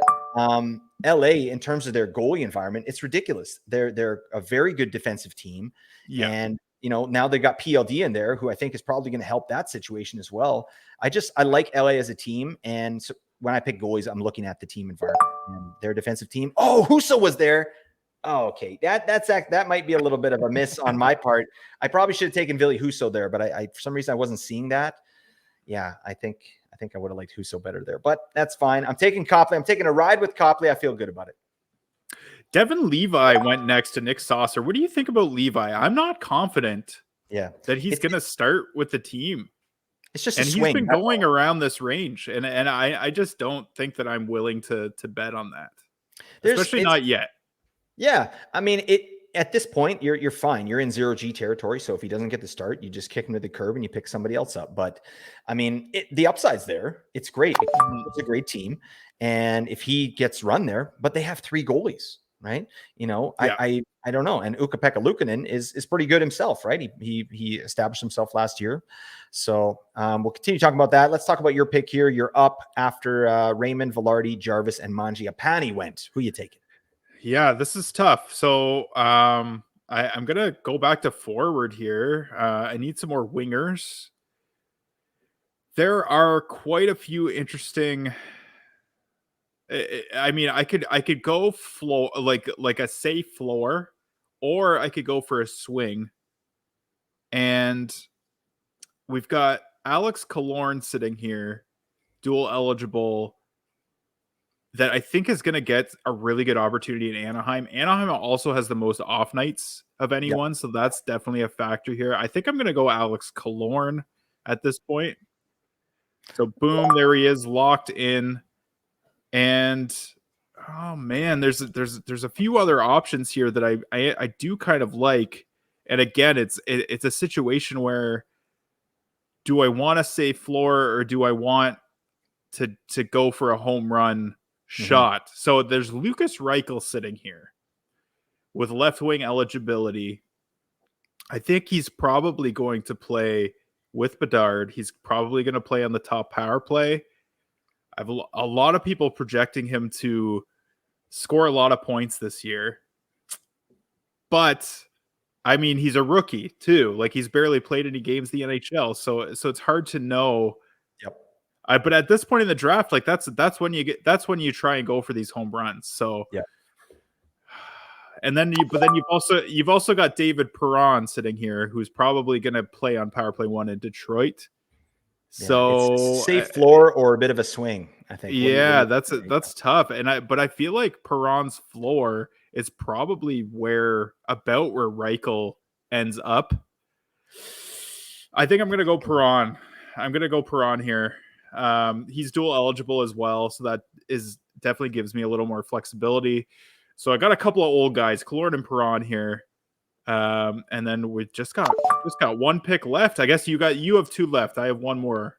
LA in terms of their goalie environment, it's ridiculous. They're a very good defensive team, Yeah. and now they've got PLD in there, who I think is probably going to help that situation as well. I like LA as a team, and so when I pick goalies, I'm looking at the team environment and their defensive team. Oh, Husso was there. Oh, okay. That might be a little bit of a miss on my part. I probably should have taken Ville Husso there, but I for some reason I wasn't seeing that. Yeah, I think I would have liked Husso better there, but that's fine. I'm taking Copley. I'm taking a ride with Copley. I feel good about it. Devin Levi went next to Nick Saucer. What do you think about Levi? I'm not confident Yeah, that he's going to start with the team. It's just And a he's swing. been going around this range, and I just don't think that I'm willing to bet on that, especially not yet. Yeah, I mean at this point, you're fine. You're in 0G territory. So if he doesn't get the start, you just kick him to the curb and you pick somebody else up. But I mean, the upside's there. It's great. It's a great team, and if he gets run there, but they have three goalies, right? You know, Yeah. I don't know. And Ukko-Pekka Luukkonen is pretty good himself, right? He established himself last year. So we'll continue talking about that. Let's talk about your pick here. You're up after Raymond, Velarde, Jarvis, and Mangiapane went. Who you taking? Yeah, this is tough. So I'm gonna go back to forward here. I need some more wingers. There are quite a few interesting. I mean, I could go floor like a safe floor, or I could go for a swing. And we've got Alex Killorn sitting here, dual eligible, that I think is going to get a really good opportunity in Anaheim. Anaheim also has the most off nights of Yep. anyone, so that's definitely a factor here. I think I'm going to go Alex Killorn at this point. So boom, there he is, locked in. And oh man, there's a few other options here that I do kind of like. And again, it's a situation where, do I want to say floor, or do I want to go for a home run Mm-hmm. shot? So there's Lucas Reichel sitting here with left wing eligibility. I think he's probably going to play with Bedard. He's probably going to play on the top power play. I have a lot of people projecting him to score a lot of points this year. But I mean, he's a rookie too. Like, he's barely played any games in the NHL, so it's hard to know. Yep. But at this point in the draft, like that's when you try and go for these home runs. So Yeah. and then you've also got David Perron sitting here, who's probably going to play on power play 1 in Detroit. Yeah. It's So safe floor or a bit of a swing, I think. What do yeah, you that's tough. But I feel like Perron's floor is probably about where Reichel ends up. I think I'm gonna go Perron. I'm gonna go Perron here. He's dual eligible as well, so that is definitely gives me a little more flexibility. So I got a couple of old guys, Killorn and Perron here. And then we just got one pick left. I guess you have 2 left. I have one more.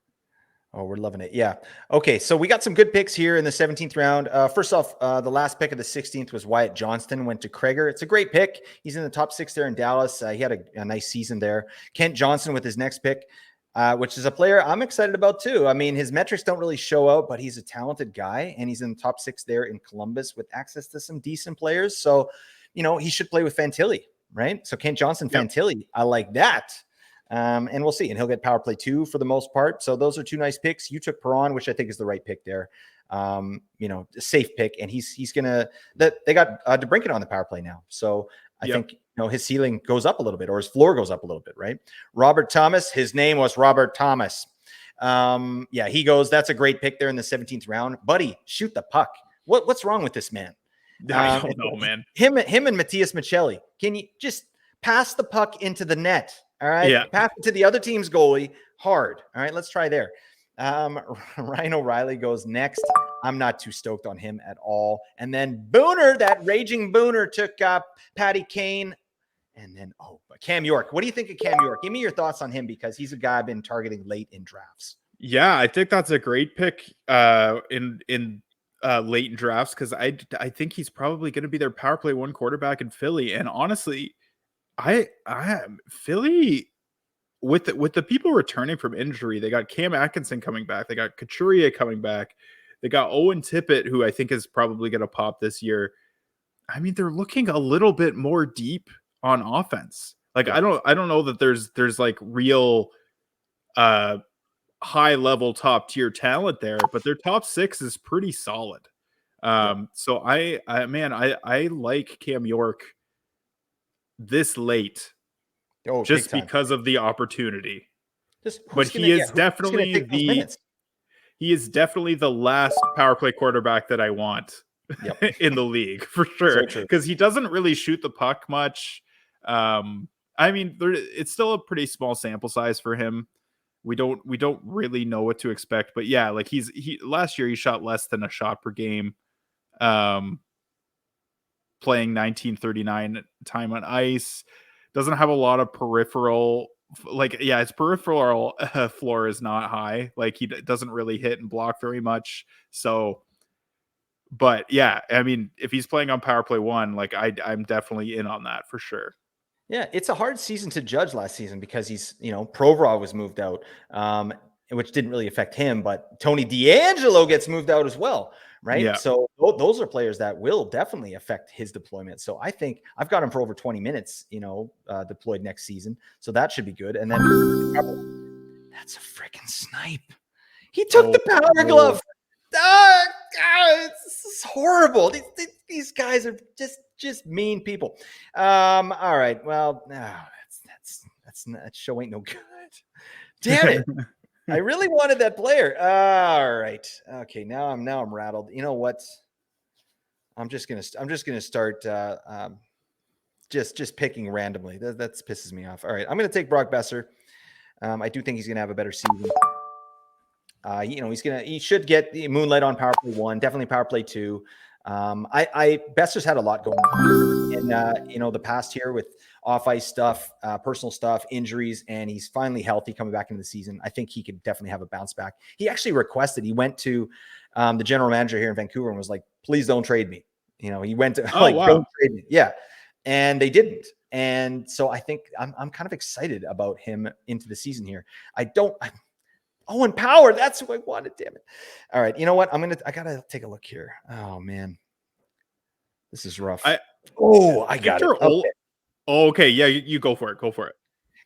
Oh, we're loving it. Yeah. Okay. So we got some good picks here in the 17th round. First off, the last pick of the 16th was Wyatt Johnston, went to Krager. It's a great pick. He's in the top 6 there in Dallas. He had a nice season there. Kent Johnson with his next pick, which is a player I'm excited about too. I mean, his metrics don't really show out, but he's a talented guy, and he's in the top 6 there in Columbus with access to some decent players. So, you know, he should play with Fantilli, right? So Kent Johnson, Yep. Fantilli, I like that. And we'll see. And he'll get power play 2 for the most part. So those are 2 nice picks. You took Perron, which I think is the right pick there. You know, a safe pick. And he's gonna that they got DeBrincat on the power play now. So I think, you know, his ceiling goes up a little bit, or his floor goes up a little bit, right? Robert Thomas, his name was Robert Thomas. Yeah, he goes. That's a great pick there in the 17th round. Buddy, shoot the puck. What's wrong with this man? I don't know, man. Him and Matthias Michelli. Can you just pass the puck into the net? All right. Yeah. Pass it to the other team's goalie hard. All right. Let's try there. Ryan O'Reilly goes next. I'm not too stoked on him at all. And then Booner, that raging Booner, took Patty Kane. And then, Cam York. What do you think of Cam York? Give me your thoughts on him, because he's a guy I've been targeting late in drafts. Yeah, I think that's a great pick in late in drafts, because I think he's probably going to be their power play 1 quarterback in Philly. And honestly, I Philly, with the people returning from injury, they got Cam Atkinson coming back, they got Couturier coming back, they got Owen Tippett, who I think is probably going to pop this year. I mean, they're looking a little bit more deep on offense. Like, Yeah. I don't know that there's like real high level top tier talent there, but their top 6 is pretty solid. So I like Cam York this late, Big just time. because of the opportunity. But Who's gonna take those minutes? he is definitely the last power play quarterback that I want in the league, for sure. So true. Because he doesn't really shoot the puck much. I mean, it's still a pretty small sample size for him. We don't really know what to expect. But yeah, like last year he shot less than a shot per game. Playing 1939 time on ice, doesn't have a lot of peripheral. Like, yeah, his peripheral floor is not high. Like, he doesn't really hit and block very much. So, But yeah, I mean, if he's playing on power play one, like I'm definitely in on that for sure. Yeah, it's a hard season to judge last season because Provorov was moved out, which didn't really affect him, but Tony DeAngelo gets moved out as well, right? Yeah. So those are players that will definitely affect his deployment. So I think I've got him for over 20 minutes, deployed next season. So that should be good. And then that's a freaking snipe. He took the power glove. It's horrible. These guys are just mean people. All right. Well, no, that show ain't no good. Damn it. I really wanted that player. All right. Okay. Now I'm rattled. You know what? I'm just gonna start just picking randomly. That pisses me off. All right. I'm gonna take Brock Besser. I do think he's gonna have a better season. He should get the Moonlight on power play one, definitely power play two. Besser's had a lot going on in the past here with off ice stuff, personal stuff, injuries, and he's finally healthy coming back into the season. I think he could definitely have a bounce back. He actually requested, he went to the general manager here in Vancouver and was like, please don't trade me. He went to don't trade me. Yeah. And they didn't. And so I think I'm kind of excited about him into the season here. Owen Power, that's who I wanted, damn it. All right, you know what? I gotta take a look here. Oh man, this is rough. I got it. Okay, yeah, you go for it. Go for it.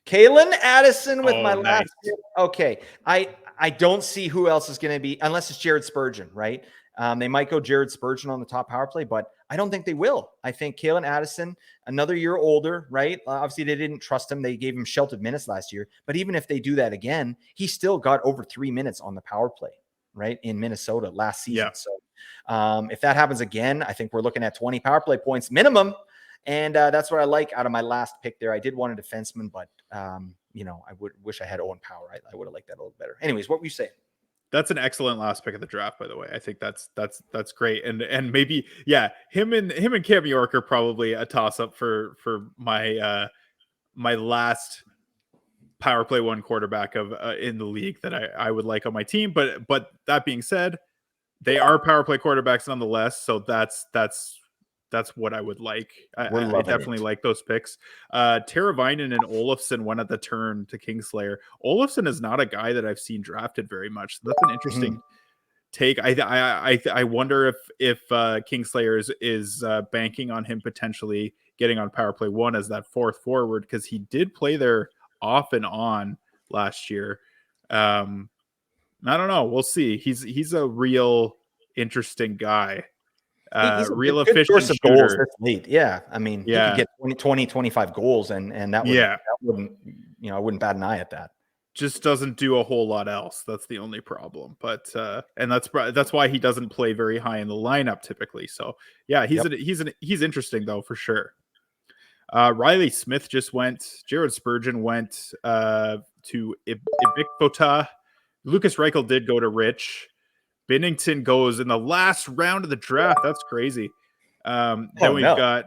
Kalen Addison with my last. Okay, I don't see who else is going to be unless it's Jared Spurgeon, right? They might go Jared Spurgeon on the top power play, but I don't think they will. I think Kalen Addison, another year older, right? Obviously, they didn't trust him. They gave him sheltered minutes last year. But even if they do that again, he still got over 3 minutes on the power play, right, in Minnesota last season. Yeah. So if that happens again, I think we're looking at 20 power play points minimum. And that's what I like out of my last pick there. I did want a defenseman, but, I would wish I had Owen Power. I would have liked that a little better. Anyways, what were you saying? That's an excellent last pick of the draft, by the way. I think that's great. And maybe, yeah, him and Cam York are probably a toss up for my my last power play one quarterback of in the league that I would like on my team. But that being said, they are power play quarterbacks nonetheless. So that's what I would like. I definitely like those picks. Teravainen and Olofsson went at the turn to Kingslayer. Olofsson is not a guy that I've seen drafted very much. So that's an interesting take. I wonder if Kingslayer is banking on him potentially getting on power play one as that fourth forward, because he did play there off and on last year. I don't know. We'll see. He's a real interesting guy. He's a real good efficient source of shooter. goals this late. Yeah. I mean, he could get 20, 25 goals and that wouldn't, I wouldn't bat an eye at that. Just doesn't do a whole lot else. That's the only problem. But and that's why he doesn't play very high in the lineup typically. So yeah, he's interesting though for sure. Riley Smith just went. Jared Spurgeon went to Ibikfota. Lucas Reichel did go to Rich. Binnington goes in the last round of the draft. That's crazy. Then we've got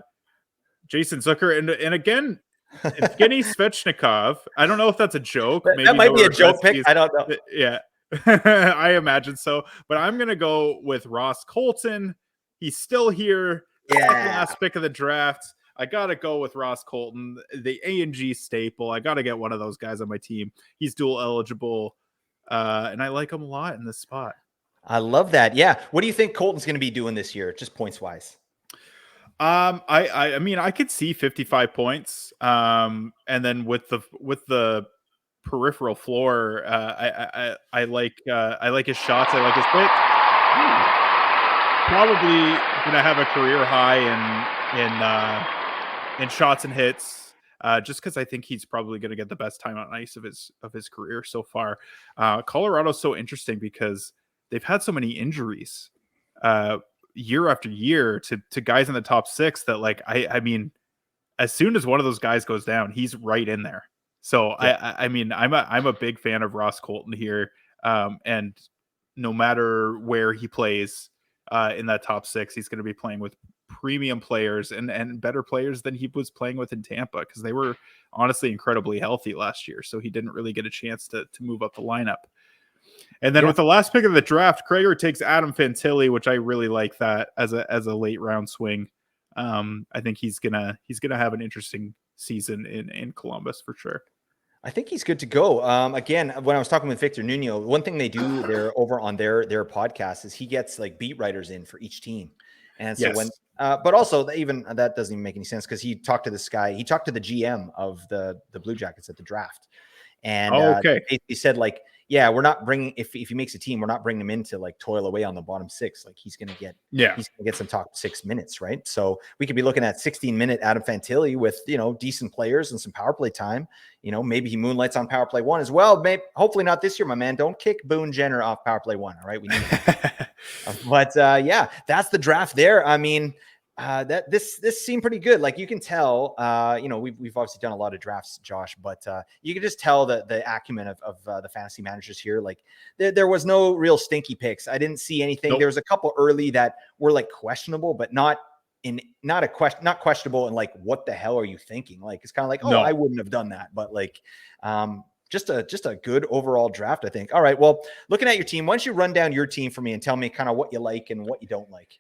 Jason Zucker and again, Evgeny Svechnikov. I don't know if that's a joke. Maybe that might be a joke pick. I don't know. Yeah, I imagine so. But I'm going to go with Ross Colton. He's still here. Yeah. Last pick of the draft. I got to go with Ross Colton, the A&G staple. I got to get one of those guys on my team. He's dual eligible, and I like him a lot in this spot. I love that. Yeah. What do you think Colton's going to be doing this year, just points wise? I mean, I could see 55 points. And then with the peripheral floor, I like his shots. I like his pitch. Probably gonna have a career high in shots and hits. Just because I think he's probably going to get the best time on ice of his career so far. Colorado's so interesting because they've had so many injuries year after year to guys in the top six that, like, I mean, as soon as one of those guys goes down, he's right in there. So yeah. I mean, I'm a big fan of Ross Colton here. And no matter where he plays in that top six, he's going to be playing with premium players and better players than he was playing with in Tampa, because they were honestly incredibly healthy last year. So he didn't really get a chance to move up the lineup. And then Yeah. with the last pick of the draft, Krager takes Adam Fantilli, which I really like that as a late round swing. I think he's gonna have an interesting season in Columbus for sure. I think he's good to go. Again, when I was talking with Victor Nuno, one thing they do there over on their podcast is he gets like beat writers in for each team, and so when, Yes. but also even that doesn't even make any sense because he talked to this guy, he talked to the GM of the Blue Jackets at the draft, and Oh, okay. he said like, yeah, we're not bringing if he makes a team, we're not bringing him in to like toil away on the bottom six. Like he's gonna get some top 6 minutes, right? So we could be looking at 16-minute Adam Fantilli with decent players and some power play time. Maybe he moonlights on power play one as well. Maybe hopefully not this year, my man. Don't kick Boone Jenner off power play one. All right, we need that. But yeah, that's the draft there. I mean, that this seemed pretty good. Like you can tell, we've obviously done a lot of drafts, Josh, but you can just tell the acumen of the fantasy managers here. Like there was no real stinky picks. I didn't see anything. Nope. There was a couple early that were like questionable, but not questionable. And like, what the hell are you thinking? Like, it's kind of like, oh, I wouldn't have done that. But like, just a good overall draft, I think. All right. Well, looking at your team, why don't you run down your team for me and tell me kind of what you like and what you don't like?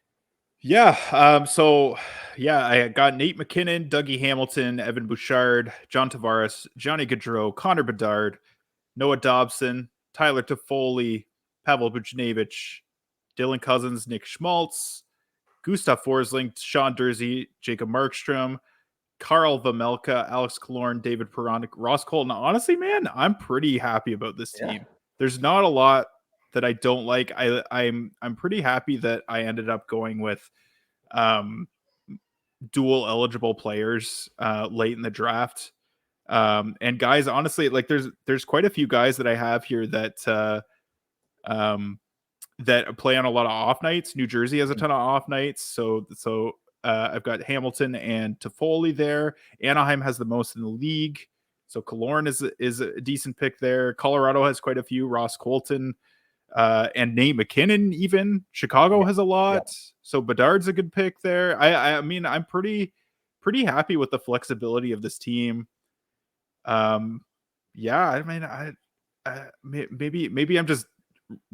Yeah. So yeah, I got Nate McKinnon, Dougie Hamilton, Evan Bouchard, John Tavares, Johnny Gaudreau, Connor Bedard, Noah Dobson, Tyler Toffoli, Pavel Buchnevich, Dylan Cousins, Nick Schmaltz, Gustav Forsling, Sean Dursey, Jacob Markstrom, Carl Vamelka, Alex Killorn, David Perron, Ross Colton. Honestly, man, I'm pretty happy about this team. Yeah. There's not a lot that I don't like. I'm pretty happy that I ended up going with dual eligible players late in the draft. And guys, honestly, like there's quite a few guys that I have here that that play on a lot of off nights. New Jersey has a ton of off nights, so I've got Hamilton and Toffoli there. Anaheim has the most in the league, so Killorn is a decent pick there. Colorado has quite a few. Ross Colton and Nate McKinnon. Even Chicago has a lot, so Bedard's a good pick there. I mean, I'm pretty happy with the flexibility of this team. Yeah, I mean, maybe I'm just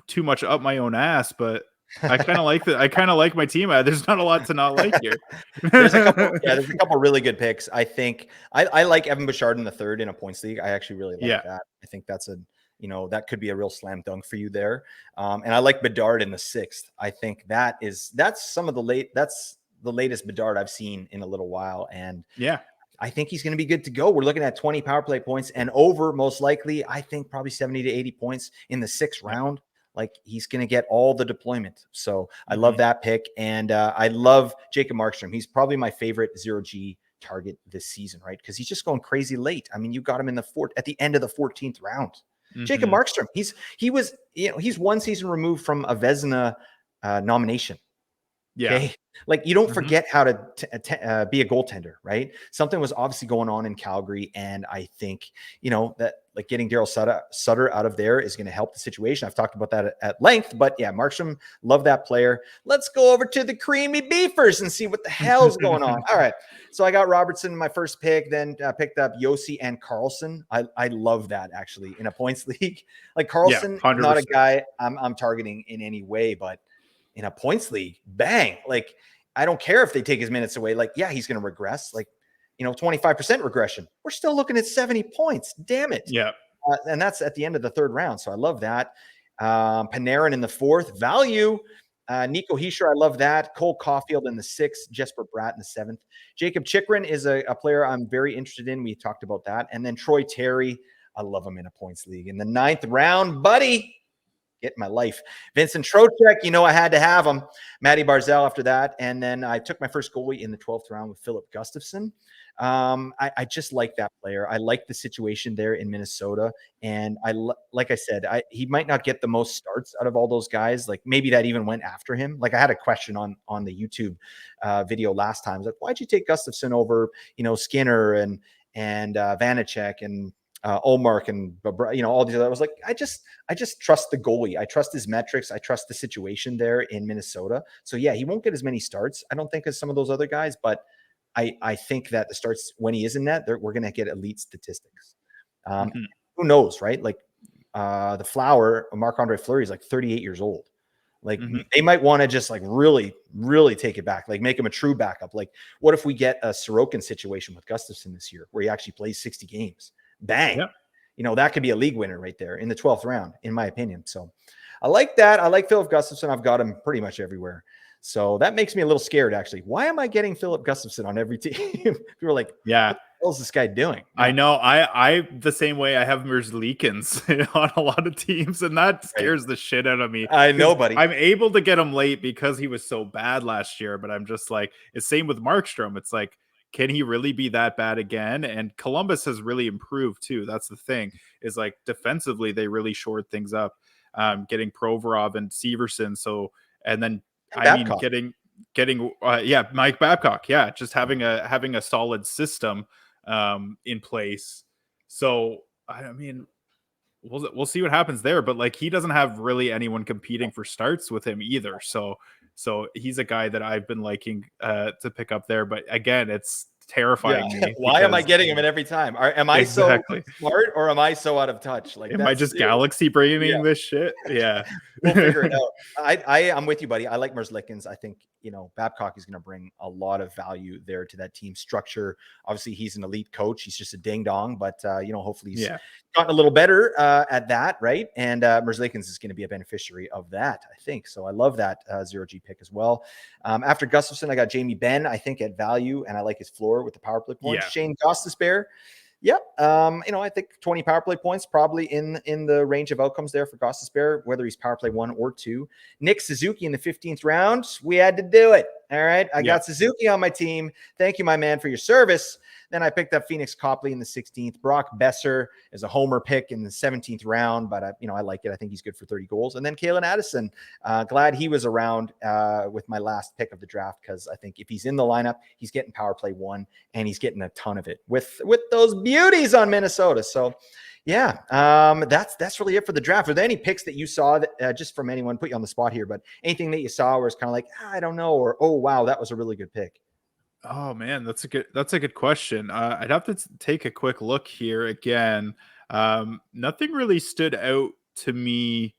too much up my own ass, but I kind of like that. I kind of like my team. There's not a lot to not like here. There's a couple really good picks. I think I like Evan Bouchard in the third in a points league. I actually really like that. I think that's that could be a real slam dunk for you there. And I like Bedard in the sixth. I think that's the latest Bedard I've seen in a little while. And yeah, I think he's going to be good to go. We're looking at 20 power play points and over, most likely, I think probably 70 to 80 points in the sixth round. Like he's going to get all the deployment. So I love that pick. And I love Jacob Markstrom. He's probably my favorite 0G target this season, right? Because he's just going crazy late. I mean, you got him in at the end of the 14th round. Jacob Markstrom, he's one season removed from a Vezina nomination. Yeah. Okay. Like you don't forget how to be a goaltender, right? Something was obviously going on in Calgary. And I think, that like getting Daryl Sutter out of there is going to help the situation. I've talked about that at length, but yeah, Markstrom, love that player. Let's go over to the Creamy Beefers and see what the hell's going on. All right. So I got Robertson in my first pick, then picked up Yossi and Carlson. I love that actually in a points league. Like Carlson, not a guy I'm targeting in any way, but in a points league, bang. Like, I don't care if they take his minutes away. Like, yeah, he's going to regress. Like, 25% regression. We're still looking at 70 points. Damn it. Yeah. And that's at the end of the third round. So I love that. Panarin in the fourth. Value. Nico Hischier, I love that. Cole Caulfield in the sixth. Jesper Bratt in the seventh. Jacob Chikrin is a player I'm very interested in. We talked about that. And then Troy Terry. I love him in a points league. In the ninth round, buddy. Get my life. Vincent Trocheck, I had to have him. Matty Barzal after that. And then I took my first goalie in the 12th round with Philip Gustafson. I just like that player. I like the situation there in Minnesota. And like I said, he might not get the most starts out of all those guys. Like maybe that even went after him. Like I had a question on the YouTube video last time. I was like, why'd you take Gustafson over, Skinner and Vanacek and Olmark and all these other. I was like, I just trust the goalie. I trust his metrics. I trust the situation there in Minnesota. So yeah, he won't get as many starts, I don't think, as some of those other guys, but I think that the starts when he is in net, we're going to get elite statistics. Who knows, right? Like the flower of Marc-Andre Fleury is like 38 years old. Like Mhm. they might want to just like really, really take it back, like make him a true backup. Like, what if we get a Sorokin situation with Gustafsson this year where he actually plays 60 games? Bang. Yeah. That could be a league winner right there in the 12th round, in my opinion. So I like that. I like Philip Gustafsson. I've got him pretty much everywhere. So that makes me a little scared, actually. Why am I getting Philip Gustafsson on every team? People are like, Yeah. what the hell is this guy doing? I know. I the same way. I have Merzlikins on a lot of teams, and that Right. scares the shit out of me. I know, 'Cause buddy. I'm able to get him late because he was so bad last year, but I'm just like, it's same with Markstrom. It's like, can he really be that bad again? And Columbus has really improved too. That's the thing, is like defensively, they really shored things up, getting Provorov and Severson. So, and then, And I mean, Babcock. getting Mike Babcock. Yeah. Just having a solid system in place. So I mean, we'll see what happens there. But like, he doesn't have really anyone competing for starts with him either. So he's a guy that I've been liking to pick up there. But again, it's Yeah. terrifying me Why am I because getting him at every time? Am I so exactly. smart or am I so out of touch? Like Am I that's just galaxy yeah. braining this shit? Yeah. We'll figure it out. I'm with you, buddy. I like Merzlikins. I think Babcock is going to bring a lot of value there to that team structure. Obviously, he's an elite coach. He's just a ding dong, but hopefully he's Yeah. gotten a little better at that, right? And Merzlikins is going to be a beneficiary of that, I think. So I love that 0G pick as well. After Gustafsson, I got Jamie Benn. I think at value, and I like his floor with the power play points. Yeah. Shane Gostisbehere. Yep. I think 20 power play points probably in the range of outcomes there for Gostisbehere, whether he's power play 1 or 2. Nick Suzuki in the 15th round. We had to do it. All right. I got Suzuki on my team. Thank you, my man, for your service. Then I picked up Phoenix Copley in the 16th. Brock Besser is a homer pick in the 17th round, but I like it. I think he's good for 30 goals. And then Kalen Addison, glad he was around with my last pick of the draft, because I think if he's in the lineup, he's getting power play 1 and he's getting a ton of it with those beauties on Minnesota. So yeah, that's really it for the draft. Are there any picks that you saw that just from anyone, put you on the spot here, but anything that you saw where it's kind of like, I don't know, or, oh, wow, that was a really good pick? Oh man, that's a good question. I'd have to take a quick look here again. Nothing really stood out to me.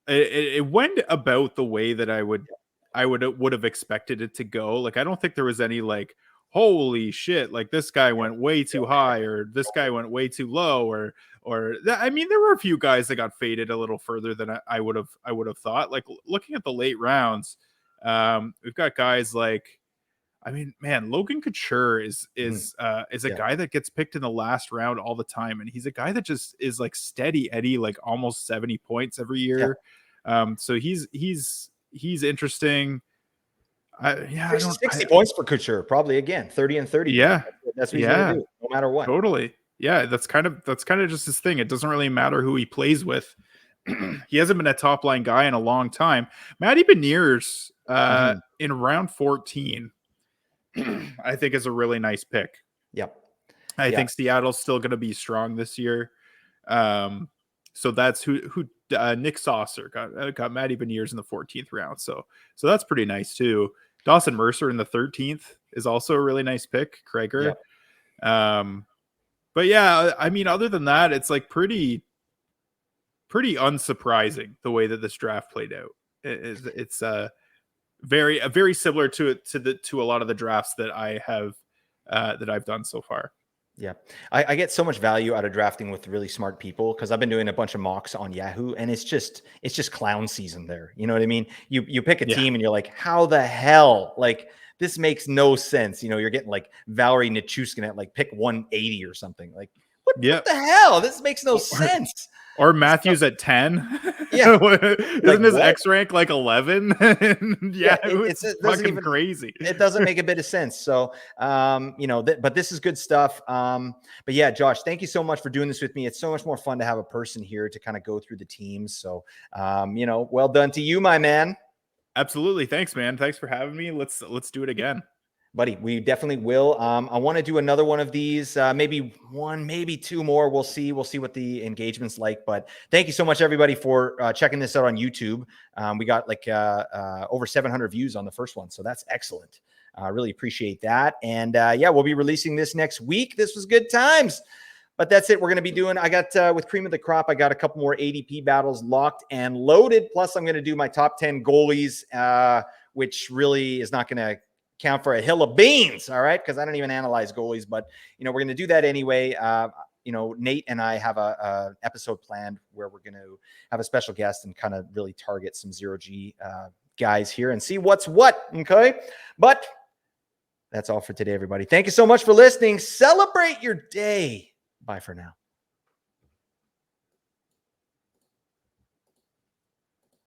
It went about the way that would have expected it to go. Like, I don't think there was any like, holy shit, like this guy went way too high, or this guy went way too low, I mean, there were a few guys that got faded a little further than I would have thought. Like, looking at the late rounds, we've got guys like, I mean, man, Logan Couture is a guy that gets picked in the last round all the time, and he's a guy that just is like steady Eddie, like almost 70 points every year. So he's interesting. I don't 60 points for Couture, probably again 30 and 30. Yeah, that's what he's going to do, no matter what. Totally. Yeah, that's kind of just his thing. It doesn't really matter who he plays with. He hasn't been a top line guy in a long time. Matty Beniers in round 14. I think is a really nice pick. Yep. I think Seattle's still going to be strong this year. So that's who Nick Saucer got Matty Beniers in the 14th round. So that's pretty nice too. Dawson Mercer in the 13th is also a really nice pick. Krager. Yep. But yeah, I mean, other than that, it's like pretty unsurprising the way that this draft played out. It's very similar to a lot of the drafts that I have that I've done so far. Yeah, I get so much value out of drafting with really smart people, because I've been doing a bunch of mocks on Yahoo, and it's just clown season there. You know what I mean? You pick a team and you're like, how the hell? Like, this makes no sense. You're getting like Valerie Nichushkin at like pick 180 or something. Like, what the hell? This makes no sense. Or Matthews at 10. Yeah. Isn't his X rank like 11? It's fucking even, crazy. It doesn't make a bit of sense. So, but this is good stuff. But yeah, Josh, thank you so much for doing this with me. It's so much more fun to have a person here to kind of go through the teams. So, well done to you, my man. Absolutely. Thanks, man. Thanks for having me. Let's do it again. Buddy, we definitely will. I want to do another one of these, maybe one, maybe two more. We'll see what the engagement's like. But thank you so much, everybody, for checking this out on YouTube. We got like over 700 views on the first one, so that's excellent. I really appreciate that. And we'll be releasing this next week. This was good times. But that's it. We're going to be doing, I got with Cream of the Crop, I got a couple more ADP battles locked and loaded. Plus, I'm going to do my top 10 goalies, which really is not going to count for a hill of beans. All right. Because I don't even analyze goalies, but, you know, we're going to do that anyway. You know, Nate and I have a episode planned where we're going to have a special guest and kind of really target some 0G guys here and see what's what. Okay. But that's all for today, everybody. Thank you so much for listening. Celebrate your day. Bye for now.